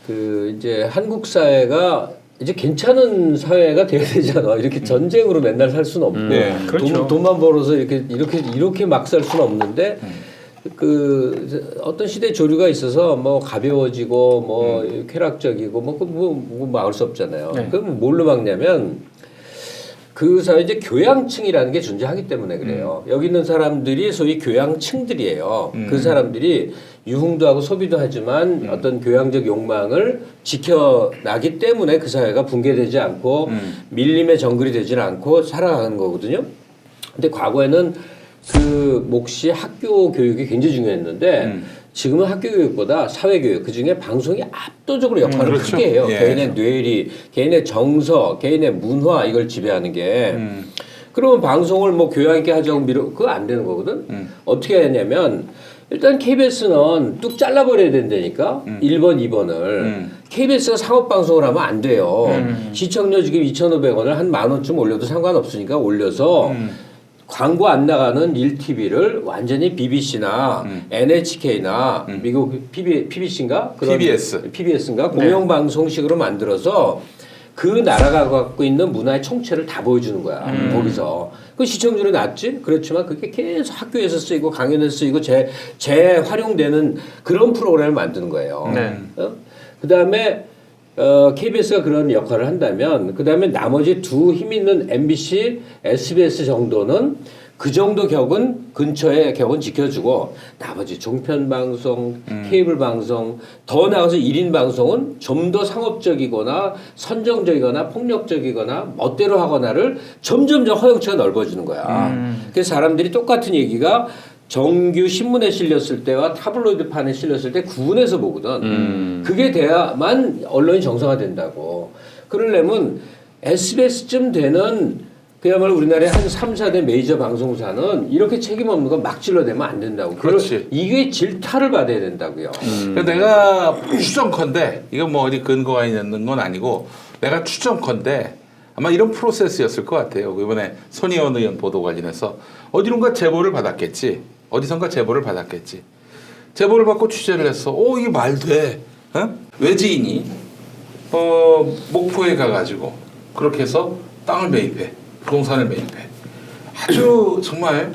C: 그 이제 한국 사회가 이제 괜찮은 사회가 돼야 되잖아. 이렇게 전쟁으로 맨날 살 수는 없고
A: 네,
D: 그렇죠.
C: 돈만 벌어서 이렇게 막 살 수는 없는데 그 어떤 시대 조류가 있어서 뭐 가벼워지고 뭐 쾌락적이고 뭐 막을 수 없잖아요.
D: 네.
C: 그럼 뭘로 막냐면 그 사회 이제 교양층이라는 게 존재하기 때문에 그래요. 여기 있는 사람들이 소위 교양층들이에요. 그 사람들이 유흥도 하고 소비도 하지만 어떤 교양적 욕망을 지켜나기 때문에 그 사회가 붕괴되지 않고 밀림의 정글이 되지는 않고 살아가는 거거든요. 근데 과거에는 그 몫이 학교 교육이 굉장히 중요했는데 지금은 학교 교육보다 사회 교육 그중에 방송이 압도적으로 역할을
A: 그렇죠.
C: 크게 해요.
A: 예.
C: 개인의 뇌리, 개인의 정서, 개인의 문화 이걸 지배하는 게 그러면 방송을 뭐 교양 있게 하자고 그거 안 되는 거거든. 어떻게 했냐면 일단 KBS는 뚝 잘라버려야 된다니까 1번, 2번을 KBS가 상업방송을 하면 안 돼요. 시청료 지금 2,500원을 한 10,000원쯤 올려도 상관없으니까 올려서 광고 안 나가는 1TV를 완전히 BBC나 NHK나 미국 PBC인가? PBS인가? 공영방송식으로 만들어서 그 나라가 갖고 있는 문화의 총체를 다 보여주는 거야. 거기서. 그 시청률이 낮지? 그렇지만 그게 계속 학교에서 쓰이고 강연에서 쓰이고 재활용되는 그런 프로그램을 만드는 거예요.
D: 네.
C: 그 다음에 KBS가 그런 역할을 한다면 그 다음에 나머지 두 힘 있는 MBC, SBS 정도는 그 정도 격은 근처에 격은 지켜주고 나머지 종편 방송, 케이블 방송 더 나아가서 1인 방송은 좀 더 상업적이거나 선정적이거나 폭력적이거나 멋대로 하거나를 점점 허용치가 넓어지는 거야. 그래서 사람들이 똑같은 얘기가 정규 신문에 실렸을 때와 타블로이드판에 실렸을 때 구분해서 보거든. 그게 돼야만 언론이 정상화된다고. 그러려면 SBS쯤 되는 그야말로 우리나라의 한 3, 4대 메이저 방송사는 이렇게 책임 없는 거 막 질러대면 안 된다고.
A: 그렇지.
C: 이게 질타를 받아야 된다고요.
A: 내가 추정컨대 이건 뭐 어디 근거가 있는 건 아니고 내가 추정컨대 아마 이런 프로세스였을 것 같아요. 이번에 손희원 의원 보도 관련해서 어디론가 제보를 받았겠지. 어디선가 제보를 받았겠지. 제보를 받고 취재를 했어. 이게 말 돼. 외지인이 목포에 가가지고 그렇게 해서 땅을 매입해, 부동산을 매입해. 아주 정말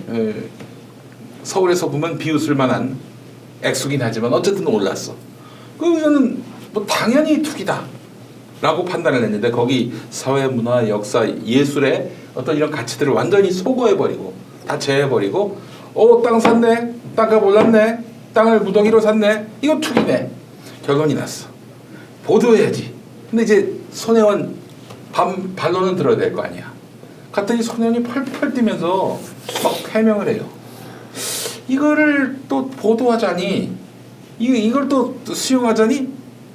A: 서울에서 보면 비웃을 만한 액수긴 하지만 어쨌든 올랐어. 그거는 뭐 당연히 투기다라고 판단을 했는데 거기 사회, 문화, 역사, 예술의 어떤 이런 가치들을 완전히 소거해버리고 다 제해버리고 땅 샀네, 땅값 올랐네, 땅을 무더기로 샀네, 이거 투기네. 결론이 났어. 보도해야지. 근데 이제 손혜원 반론은 들어야 될 거 아니야. 갔더니 손혜원이 펄펄 뛰면서 막 해명을 해요. 이거를 또 보도하자니 이걸 또 수용하자니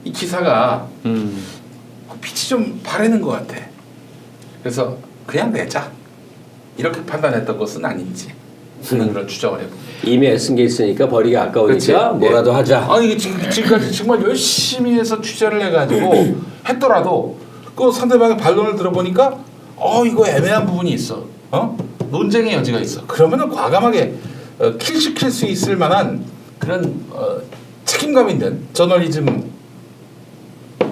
A: 이 기사가 빛이 좀 바래는 것 같아. 그래서 그냥 내자 이렇게 판단했던 것은 아닌지 저는 그런 추정을 해봅니다.
C: 이미 애쓴 게 있으니까 버리기 아까우니까
A: 그치?
C: 뭐라도 하자.
A: 아니 이게 지금까지 정말 열심히 해서 취재를 해가지고 했더라도 그 상대방의 반론을 들어보니까 이거 애매한 부분이 있어. 논쟁의 여지가 있어. 그러면은 과감하게 킬시킬 수 있을 만한 그런 책임감 있는 저널리즘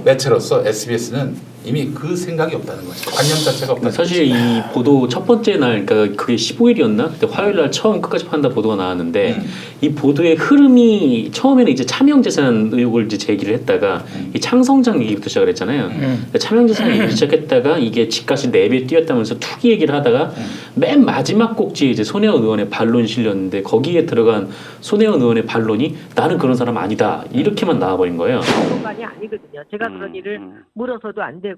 A: 매체로서 SBS는 이미 그 생각이 없다는 거죠. 관념 자체가 없다는
B: 사실 이 보도 첫 번째 날, 그러니까 그게 15일이었나? 그때 화요일 날 처음 끝까지 판다 보도가 나왔는데 이 보도의 흐름이 처음에는 이제 차명재산 의혹을 이제 제기를 했다가 이 창성장 얘기부터 시작을 했잖아요. 그러니까 차명재산 얘기를 시작했다가 이게 집값이 4배 뛰었다면서 투기 얘기를 하다가 맨 마지막 꼭지에 이제 손혜원 의원의 반론이 실렸는데 거기에 들어간 손혜원 의원의 반론이 나는 그런 사람 아니다 이렇게만 나와버린 거예요.
E: 공간이 아니거든요. 제가 그런 일을 물어서도 안 되고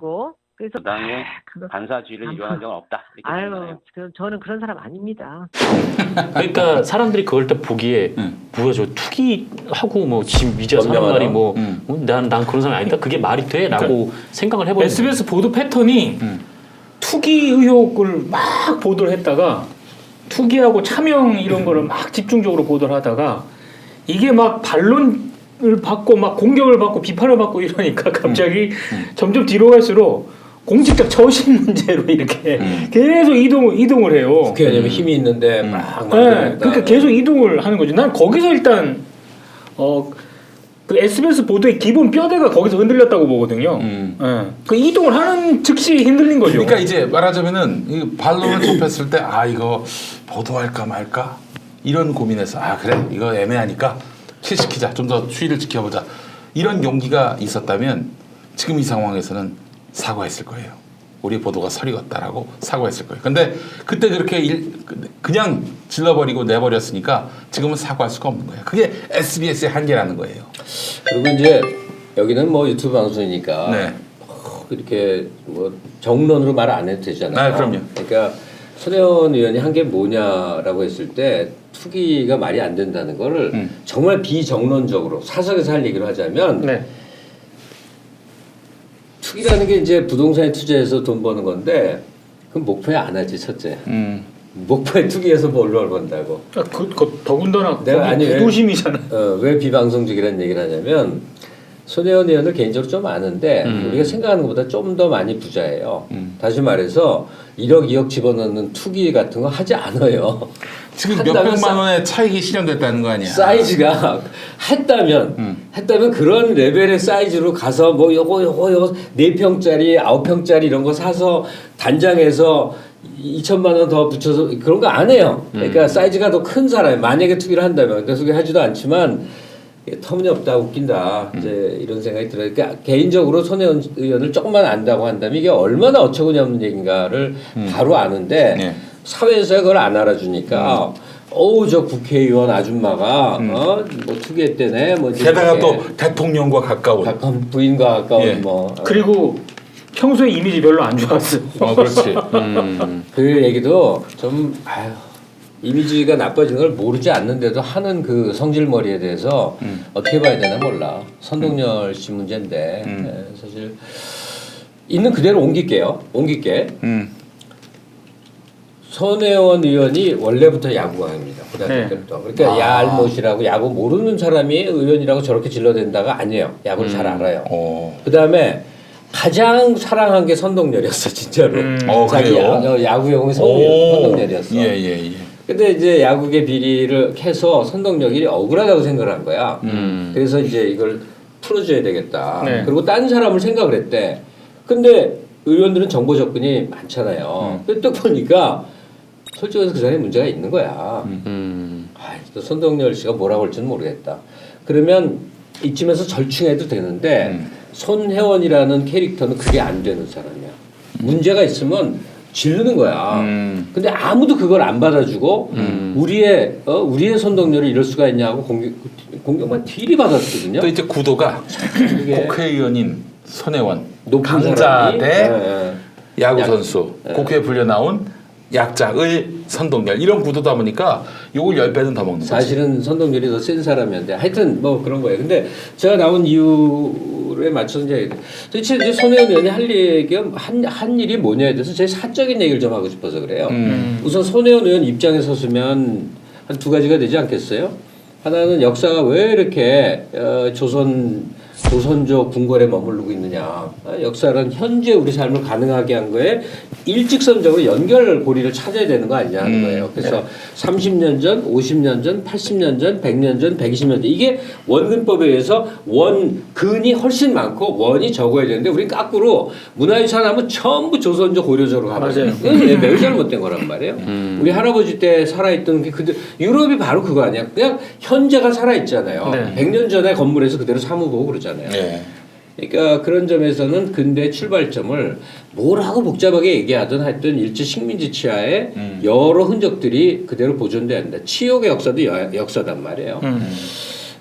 E: 그래서
F: 당의 반사주의를 이용한 적은 없다. 이렇게
E: 아유,
F: 생각해요.
E: 저는 그런 사람 아닙니다.
B: 그러니까 사람들이 그걸 딱 보기에 뭐야 저 투기하고 뭐 지금 이제 사는 말이 뭐 난 그런 사람이 아니다. 그게 말이 돼? 라고 생각을 해버리는
D: SBS 보도 패턴이 투기 의혹을 막 보도를 했다가 투기하고 차명 이런 거를 막 집중적으로 보도를 하다가 이게 막 반론을 받고 막 공격을 받고 비판을 받고 이러니까 갑자기 점점 뒤로 갈수록 공직자 처신 문제로 이렇게 계속 이동을 해요.
C: 국회의원님이 힘이 있는데 막
D: 네,
C: 만들었다.
D: 그러니까 계속 이동을 하는 거죠. 난 거기서 일단 그 SBS 보도의 기본 뼈대가 거기서 흔들렸다고 보거든요. 그 이동을 하는 즉시 흔들린 거죠.
A: 그러니까 이제 말하자면은 이 반론을 접했을 때 이거 보도할까 말까 이런 고민에서 그래 이거 애매하니까 킬시키자 좀 더 추이를 지켜보자 이런 용기가 있었다면 지금 이 상황에서는 사과했을 거예요. 우리 보도가 설익었다라고 사과했을 거예요. 근데 그때 그렇게 그냥 질러버리고 내버렸으니까 지금은 사과할 수가 없는 거예요. 그게 SBS의 한계라는 거예요.
C: 그리고 이제 여기는 뭐 유튜브 방송이니까
A: 네.
C: 이렇게 뭐 정론으로 말 안 해도 되잖아요.
A: 그럼요.
C: 그러니까 손혜원 의원이 한 게 뭐냐라고 했을 때 투기가 말이 안 된다는 거를 정말 비정론적으로 사석에서 할 얘기를 하자면
D: 네.
C: 투기라는 게 이제 부동산에 투자해서 돈 버는 건데 그럼 목포에 안 하지 첫째. 목포에 투기해서 뭐 얼마를 번다고.
D: 더군다나
C: 내가 아니
D: 부도심이잖아.
C: 왜 비방송적이라는 얘기를 하냐면 손혜원 의원을 개인적으로 좀 아는데 우리가 생각하는 것보다 좀 더 많이 부자예요. 다시 말해서 1억 2억 집어넣는 투기 같은 거 하지 않아요.
A: 지금 몇백만 원의 차익이 실현됐다는 거 아니야.
C: 사이즈가 했다면 그런 레벨의 사이즈로 가서 뭐 요거 4평짜리 9평짜리 이런 거 사서 단장해서 2천만 원 더 붙여서 그런 거 안 해요. 그러니까 사이즈가 더 큰 사람이 만약에 투기를 한다면 그래서 하지도 않지만 터무니없다 웃긴다 이제 이런 생각이 들어요. 그러니까 개인적으로 손혜원 의원을 조금만 안다고 한다면 이게 얼마나 어처구니 없는 얘기인가를 바로 아는데
A: 네.
C: 사회에서 그걸 안 알아주니까 저 국회의원 아줌마가 뭐 투기했대네 뭐
A: 게다가 또 대통령과 가까운
C: 부인과 가까운
A: 예.
C: 뭐
D: 그리고 평소에 이미지 별로 안 좋았어.
A: 그렇지.
C: 그 얘기도 좀 이미지가 나빠지는 걸 모르지 않는데도 하는 그 성질머리에 대해서 어떻게 봐야 되나 몰라. 선동열 씨 문제인데 사실 있는 그대로 옮길게. 손혜원 의원이 원래부터 야구광입니다. 고등학교 때부터. 그러니까 야알못이라고 야구 모르는 사람이 의원이라고 저렇게 질러댄다가 아니에요. 야구를 잘 알아요. 그다음에 가장 사랑한 게 선동열이었어 진짜로. 자기 야구 영웅이 선동열이었어.
A: 예.
C: 근데 이제 야구계 비리를 해서 선동열이 억울하다고 생각을 한 거야. 그래서 이제 이걸 풀어줘야 되겠다.
D: 네.
C: 그리고 딴 사람을 생각을 했대. 근데 의원들은 정보 접근이 많잖아요. 근데 또 보니까 솔직히 말해서 그 사람이 문제가 있는 거야. 또 손동열 씨가 뭐라고 할지는 모르겠다. 그러면 이쯤에서 절충해도 되는데 손혜원이라는 캐릭터는 그게 안 되는 사람이야. 문제가 있으면 지르는 거야. 근데 아무도 그걸 안 받아주고 우리의 손동열을 이럴 수가 있냐고 공격만 딜이 받았거든요.
A: 또 이제 구도가
C: 이게
A: 국회의원인 손혜원,
C: 높은
A: 강자
C: 사람이,
A: 대 야구
C: 약-
A: 선수, 국회에 불려 나온 약자의 선동열 이런 구도다 보니까 요걸 10배는 더 먹는 거지.
C: 사실은 선동열이 더 센 사람이었는데 하여튼 뭐 그런 거예요. 근데 제가 나온 이유에 맞춰서 이제 도대체 이제 손혜원 의원이 할 얘기가 한 일이 뭐냐에 대해서 제 사적인 얘기를 좀 하고 싶어서 그래요. 우선 손혜원 의원 입장에 섰으면 한 두 가지가 되지 않겠어요? 하나는 역사가 왜 이렇게 조선조 궁궐에 머무르고 있느냐. 역사는 현재 우리 삶을 가능하게 한 거에 일직선적으로 연결고리를 찾아야 되는 거 아니냐는 거예요. 그래서 30년 전, 50년 전, 80년 전, 100년 전, 120년 전 이게 원근법에 의해서 원근이 훨씬 많고 원이 적어야 되는데 우리 거꾸로 문화유산 하면 전부 조선조 고려조로 가버려요. 이건 매우 잘못된 거란 말이에요. 우리 할아버지 때 살아있던 게 유럽이 바로 그거 아니야. 그냥 현재가 살아있잖아요.
D: 네.
C: 100년 전에 건물에서 그대로 사무보고 그러잖아요.
A: 네.
C: 그러니까 그런 점에서는 근대 출발점을 뭐라고 복잡하게 얘기하든 하여튼 일제 식민지 치하에 여러 흔적들이 그대로 보존돼야 한다. 치욕의 역사도 역사단 말이에요.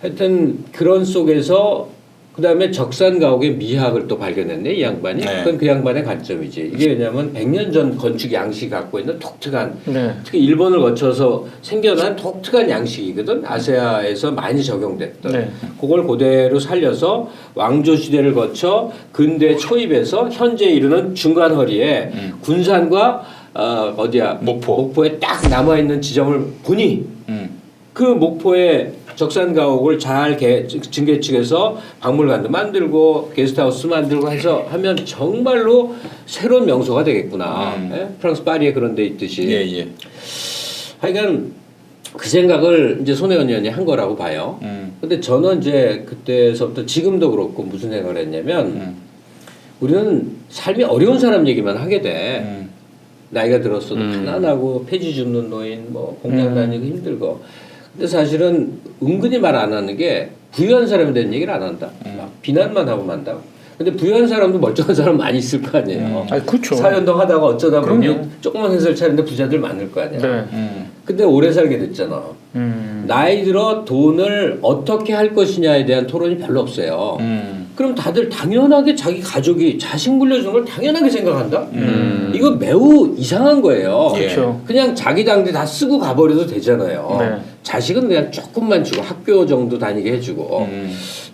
C: 하여튼 그런 속에서 그다음에 적산가옥의 미학을 또 발견했네 이 양반이.
A: 네.
C: 그건 그 양반의 관점이지. 이게 왜냐하면 100년 전 건축 양식이 갖고 있는 독특한
D: 네.
C: 특히 일본을 거쳐서 생겨난 독특한 양식이거든. 아세아에서 많이 적용됐던.
D: 네.
C: 그걸 그대로 살려서 왕조 시대를 거쳐 근대 초입에서 현재 이르는 중간 허리에 군산과 어디야 목포에 딱 남아 있는 지점을 보니 그 목포의 적산가옥을 잘 증개측해서 박물관도 만들고 게스트하우스 만들고 해서 하면 정말로 새로운 명소가 되겠구나. 예? 프랑스 파리에 그런 데 있듯이.
A: 예.
C: 하여간 그 생각을 이제 손혜원 의원이 한 거라고 봐요. 근데 저는 이제 그때서부터 지금도 그렇고 무슨 생각을 했냐면 우리는 삶이 어려운 사람 얘기만 하게 돼. 나이가 들었어도 가난하고 폐지 줍는 노인, 뭐 공장 다니고 힘들고. 근데 사실은 은근히 말 안 하는 게 부유한 사람에 대한 얘기를 안 한다. 막 비난만 하고 만다. 근데 부유한 사람도 멀쩡한 사람 많이 있을 거 아니에요.
D: 그렇죠.
C: 사연동 하다가 어쩌다 보니
D: 그럼요.
C: 조그만 회사를 차리는데 부자들 많을 거 아니야.
D: 네.
C: 근데 오래 살게 됐잖아. 나이 들어 돈을 어떻게 할 것이냐에 대한 토론이 별로 없어요. 그럼 다들 당연하게 자기 가족이 자식 물려주는 걸 당연하게 생각한다? 이거 매우 이상한 거예요.
D: 그렇죠.
C: 그냥 자기 당대 다 쓰고 가버려도 되잖아요.
D: 네.
C: 자식은 그냥 조금만 주고 학교 정도 다니게 해주고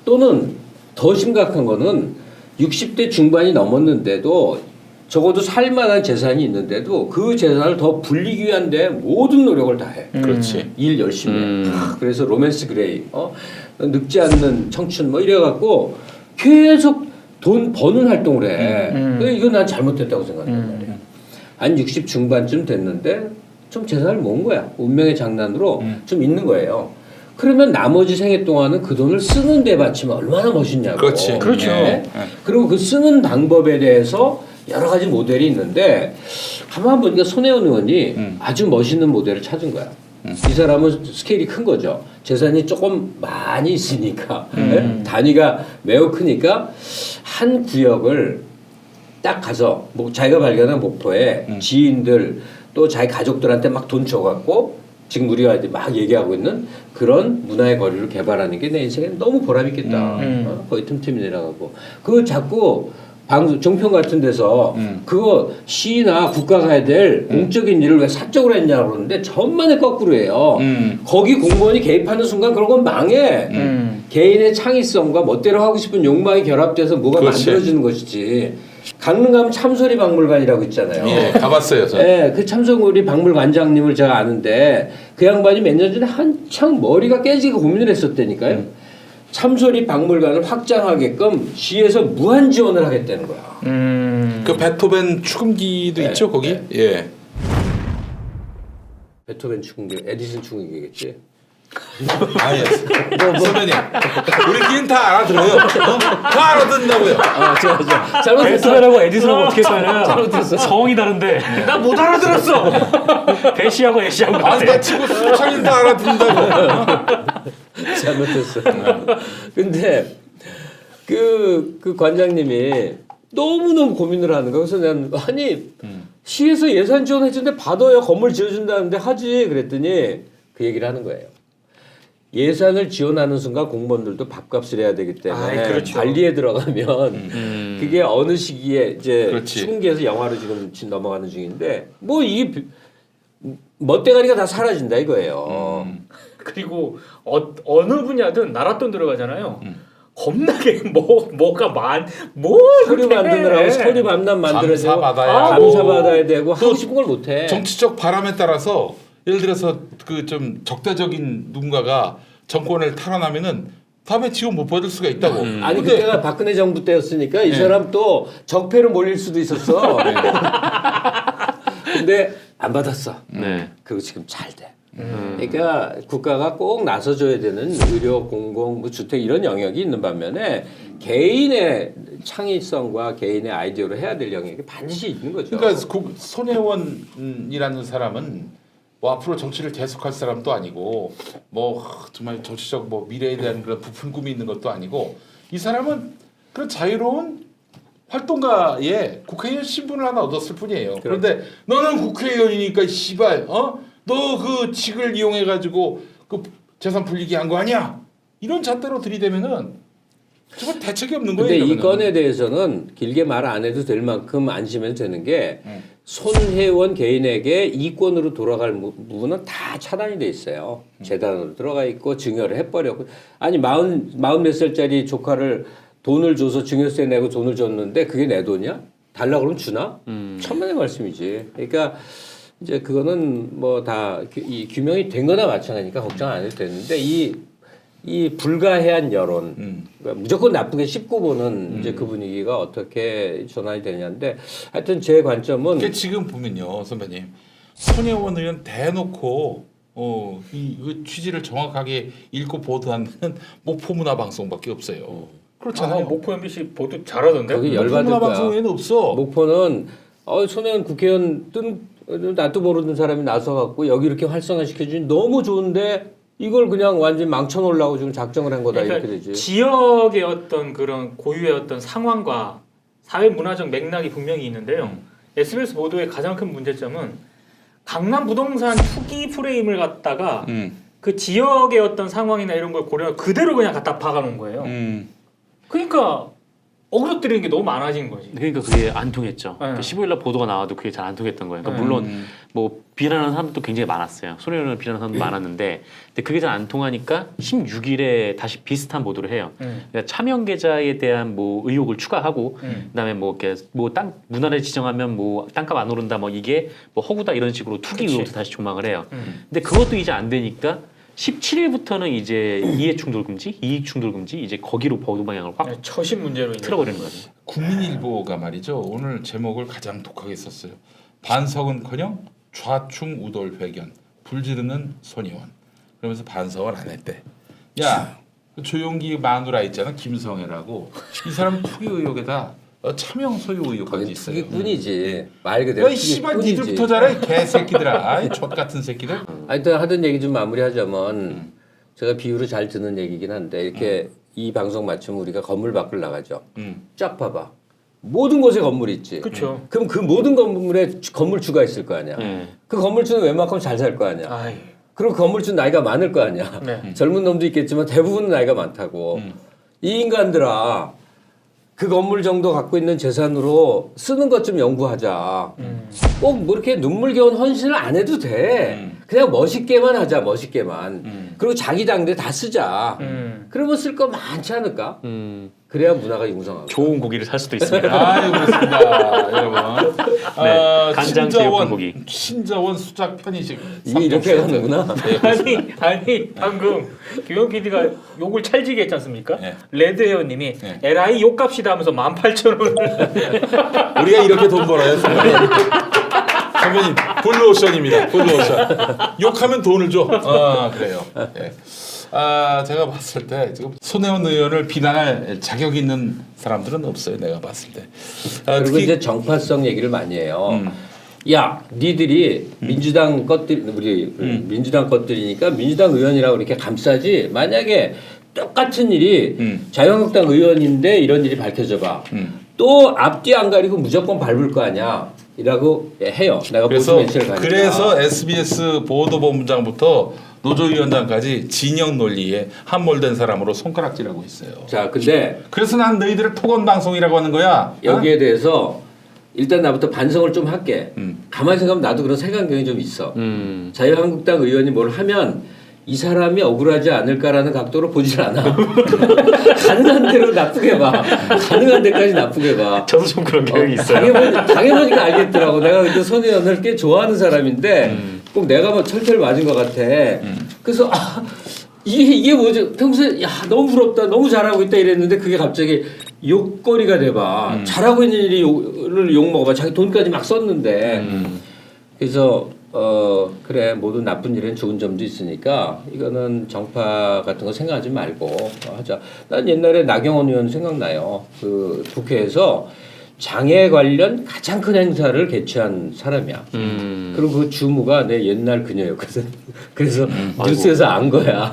C: 또는 더 심각한 거는 60대 중반이 넘었는데도 적어도 살만한 재산이 있는데도 그 재산을 더 불리기 위한 데 모든 노력을 다해.
A: 그렇지.
C: 일 열심히 해. 그래서 로맨스 그레이, 늙지 않는 청춘 뭐 이래갖고 계속 돈 버는 활동을 해. 이건 난 잘못됐다고 생각한단 말이야. 한 60 중반쯤 됐는데 좀 재산을 모은 거야. 운명의 장난으로 좀 있는 거예요. 그러면 나머지 생애 동안은 그 돈을 쓰는 데 바치면 얼마나 멋있냐고.
A: 그렇지.
D: 그렇죠.
C: 네. 그리고 그 쓰는 방법에 대해서 여러 가지 모델이 있는데 가만 보니까 손혜원 의원이 아주 멋있는 모델을 찾은 거야. 이 사람은 스케일이 큰 거죠. 재산이 조금 많이 있으니까 단위가 매우 크니까 한 구역을 딱 가서 뭐 자기가 발견한 목포에 지인들 또 자기 가족들한테 막 돈 줘갖고 지금 우리가 이제 막 얘기하고 있는 그런 문화의 거리를 개발하는 게 내 인생에 너무 보람있겠다. 거의 틈틈이 내려가고 그거 자꾸 방송 종편 같은 데서 그거 시나 국가가 해야 될 공적인 일을 왜 사적으로 했냐고 그러는데 전만에 거꾸로 해요. 거기 공무원이 개입하는 순간 그런 건 망해. 개인의 창의성과 멋대로 하고 싶은 욕망이 결합돼서 뭐가
A: 그렇지.
C: 만들어지는 것이지. 강릉 가면 참소리 박물관이라고 있잖아요.
A: 예, 가봤어요. 저는.
C: 네, 그 참소리 박물관장님을 제가 아는데 그 양반이 몇 년 전에 한창 머리가 깨지게 고민을 했었다니까요. 참소리 박물관을 확장하게끔 시에서 무한 지원을 하겠다는 거야.
A: 그 베토벤 축음기도
C: 네,
A: 있죠 거기.
C: 네.
A: 예.
C: 베토벤 축음기, 에디슨 축음기겠지.
A: 아예 선배님 우리끼리는 다 알아들어요. 어? 다 알아듣는다고요.
C: 좋아. 잘못했어.
B: 에스베라고 에디슨하고 어떻게 사냐?
C: 잘못했어.
B: 성이 다른데.
D: 나 못 알아들었어.
B: 배시하고 애시하고
A: 안
B: 같아.
A: 다치고 수창인 다 알아듣는다고.
C: 잘못했어. 근데 그 관장님이 너무너무 고민을 하는 거야. 그래서 난 아니 시에서 예산 지원해 주는데 받아야 건물 지어준다는데 하지 그랬더니 그 얘기를 하는 거예요. 예산을 지원하는 순간 공무원들도 밥값을 해야 되기 때문에
D: 그렇죠.
C: 관리에 들어가면 그게 어느 시기에 이제
A: 그렇지.
C: 흉기에서 영화로 지금 넘어가는 중인데 뭐 이 멋대가리가 다 사라진다 이거예요.
D: 그리고 어느 분야든 나라 돈 들어가잖아요. 겁나게 뭐가
C: 서류 만드느라고 서류 만남 만들어서
A: 감사받아야
C: 감사받아야 되고 하고 싶은 걸 못해.
A: 정치적 바람에 따라서 예를 들어서 그 좀 적대적인 누군가가 정권을 탈환하면은 다음에 지원 못 받을 수가 있다고.
C: 아니
A: 근데
C: 그때가 박근혜 정부 때였으니까 이 사람 또 적폐로 몰릴 수도 있었어. 근데 안 받았어.
B: 네.
C: 그거 지금 잘 돼. 그러니까 국가가 꼭 나서줘야 되는 의료, 공공, 뭐 주택 이런 영역이 있는 반면에 개인의 창의성과 개인의 아이디어로 해야 될 영역이 반드시 있는 거죠.
A: 그러니까 손혜원이라는 사람은 뭐 앞으로 정치를 계속할 사람도 아니고 뭐 정말 정치적 뭐 미래에 대한 그런 부푼 꿈이 있는 것도 아니고 이 사람은 그런 자유로운 활동가의 국회의원 신분을 하나 얻었을 뿐이에요. 그런데 너는 국회의원이니까 씨발 너 그 직을 이용해 가지고 그 재산 불리게 한 거 아니야? 이런 잣대로 들이대면은 정말 대책이 없는 거예요.
C: 근데 이
A: 이러면은.
C: 건에 대해서는 길게 말 안 해도 될 만큼 안심해도 되는 게 손혜원 개인에게 이권으로 돌아갈 부분은 다 차단이 돼 있어요. 재단으로 들어가 있고 증여를 해버렸고 아니 마흔 몇 살짜리 조카를 돈을 줘서 증여세 내고 돈을 줬는데 그게 내 돈이야? 달라 그러면 주나? 천만의 말씀이지. 그러니까 이제 그거는 뭐 다 이 규명이 된 거나 마찬가지니까 걱정 안 해도 되는데 이 불가해한 여론, 그러니까 무조건 나쁘게 씹고 보는 이제 그 분위기가 어떻게 전환이 되냐인데 하여튼 제 관점은
A: 그러니까 지금 보면요, 선배님 손혜원 의원 대놓고 이 취지를 정확하게 읽고 보도하는 목포문화방송밖에 없어요. 그렇잖아요.
D: 목포 MBC 보도 잘하던데.
C: 거기 열받을 거야.
A: 목포문화방송에는 없어.
C: 목포는 손혜원 국회의원 나도 모르는 사람이 나서갖고 여기 이렇게 활성화시켜주니 너무 좋은데 이걸 그냥 완전 망쳐놓으려고 지금 작정을 한 거다
D: 그러니까
C: 이렇게 되지.
D: 지역의 어떤 그런 고유의 어떤 상황과 사회 문화적 맥락이 분명히 있는데요. SBS 보도의 가장 큰 문제점은 강남 부동산 투기 프레임을 갖다가 그 지역의 어떤 상황이나 이런 걸 고려 그대로 그냥 갖다 박아놓은 거예요. 그러니까 어그러뜨리는 게 너무 많아진 거지.
B: 그러니까 그게 안 통했죠.
D: 네.
B: 15일날 보도가 나와도 그게 잘 안 통했던 거예요. 그러니까 물론 뭐 비난하는 사람도 굉장히 많았어요. 손혜원을 비난하는 사람도 많았는데 근데 그게 잘 안 통하니까 16일에 다시 비슷한 보도를 해요. 그러니까 차명 계좌에 대한 뭐 의혹을 추가하고 그다음에 뭐 이렇게 뭐 땅 문화를 지정하면 뭐 땅값 안 오른다 뭐 이게 뭐 허구다 이런 식으로 투기 의혹도 다시 조망을 해요. 근데 그것도 이제 안 되니까 17일부터는 이제 이해충돌금지, 이익충돌금지 이제 거기로 보도 방향을 확
D: 처신 문제로 인해
B: 틀어버리는 거죠.
A: 국민일보가 말이죠. 오늘 제목을 가장 독하게 썼어요. 반성은커녕 좌충 우돌 회견, 불지르는 손혜원. 그러면서 반성을 안 했대. 야, 조용기 마누라 있잖아, 김성애라고. 이 사람 투기 의혹에다 차명 소유 의혹까지 있어요.
C: 투기꾼이지. 말 그대로
A: 야, 이 씨발
C: 투기꾼이지.
A: 니들부터 잘해, 이 개새끼들아. 아이 젖 같은 새끼들.
C: 하여튼 하던 얘기 좀 마무리하자면 제가 비유를 잘 듣는 얘기긴 한데 이렇게 이 방송 마치면 우리가 건물 밖을 나가죠. 쫙 봐봐. 모든 곳에 건물이 있지.
D: 그렇죠.
C: 그럼 그 모든 건물에 건물주가 있을 거 아니야. 그 건물주는 웬만큼 잘 살 거 아니야.
D: 아이.
C: 그리고 건물주는 나이가 많을 거 아니야.
D: 네.
C: 젊은 놈도 있겠지만 대부분은 나이가 많다고. 이 인간들아 그 건물 정도 갖고 있는 재산으로 쓰는 것 좀 연구하자. 꼭 뭐 이렇게 눈물겨운 헌신을 안 해도 돼. 그냥 멋있게만 하자, 멋있게만. 그리고 자기 당대 다 쓰자. 그러면 쓸 거 많지 않을까? 그래야 문화가 융성하고.
B: 좋은 고기를 살 수도 있습니다.
A: 아유, 그렇습니다, 여러분.
B: 네, 간장 제육
A: 신저원,
B: 불고기.
A: 신저원 수작 편의식.
C: 이게 이렇게 하는구나.
D: 아니 방금 규현 PD가 욕을 찰지게 했지 않습니까?
A: 네.
D: 레드헤어님이
A: 네.
D: LI 욕값이다 하면서 18,000원.
A: 우리가 이렇게 돈 벌어요, 선배님. 선배님 블루오션입니다. 블루오션. 욕하면 돈을 줘. 아 그래요. 예. 아 제가 봤을 때 지금 손혜원 의원을 비난할 자격 있는 사람들은 없어요. 내가 봤을 때. 아,
C: 그리고 이제 정파성 얘기를 많이 해요. 야, 니들이 민주당 것들 우리 민주당 것들이니까 민주당 의원이라고 이렇게 감싸지. 만약에 똑같은 일이 자유한국당 의원인데 이런 일이 밝혀져 봐. 또 앞뒤 안 가리고 무조건 밟을 거 아니야. 이라고 해요. 내가
A: 그래서
C: 보수 매체를 가니까.
A: 그래서 SBS 보도본부장부터 노조위원장까지 진영 논리에 함몰된 사람으로 손가락질하고 있어요.
C: 자, 근데
A: 그래서 난 너희들을 토건 방송이라고 하는 거야.
C: 여기에 대해서 일단 나부터 반성을 좀 할게. 가만히 생각하면 나도 그런 색안경이 좀 있어. 자유한국당 의원이 뭘 하면 이 사람이 억울하지 않을까라는 각도로 보질 않아. 가능한 대로 나쁘게 봐. 가능한 데까지 나쁘게 봐.
B: 저도 좀 그런 경향이 있어요.
C: 당해보니까 알겠더라고. 내가 근데 손혜원을 꽤 좋아하는 사람인데 꼭 내가 뭐 철철 맞은 것 같아. 그래서 이게 뭐지? 평소에 야 너무 부럽다, 너무 잘하고 있다 이랬는데 그게 갑자기 욕거리가 돼봐. 잘하고 있는 일을 욕 먹어봐. 자기 돈까지 막 썼는데. 그래서 그래 모든 나쁜 일엔 좋은 점도 있으니까 이거는 정파 같은 거 생각하지 말고 하자. 난 옛날에 나경원 의원 생각나요. 그 국회에서 장애 관련 가장 큰 행사를 개최한 사람이야. 그리고 그 주무가 내 옛날 그녀였거든. 그래서 뉴스에서 안 거야.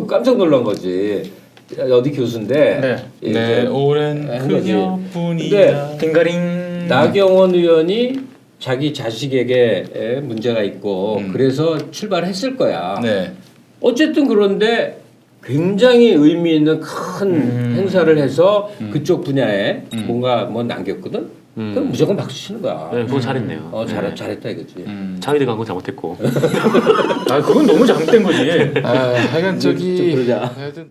C: 깜짝 놀란 거지. 어디 교수인데.
A: 네, 오랜 그녀뿐이야.
D: 딩가링.
C: 나경원 의원이 자기 자식에게 문제가 있고 그래서 출발했을 거야.
A: 네.
C: 어쨌든 그런데 굉장히 의미 있는 큰 행사를 해서 그쪽 분야에 뭔가 뭐 남겼거든. 그럼 무조건 박수 치는 거야.
B: 네, 그거 잘했네요.
C: 잘했다 이거지.
B: 자위대 간건 잘못했고.
D: 아 그건 너무 잘못된 거지.
A: 하여간
C: 좀 그러자.
A: 하여튼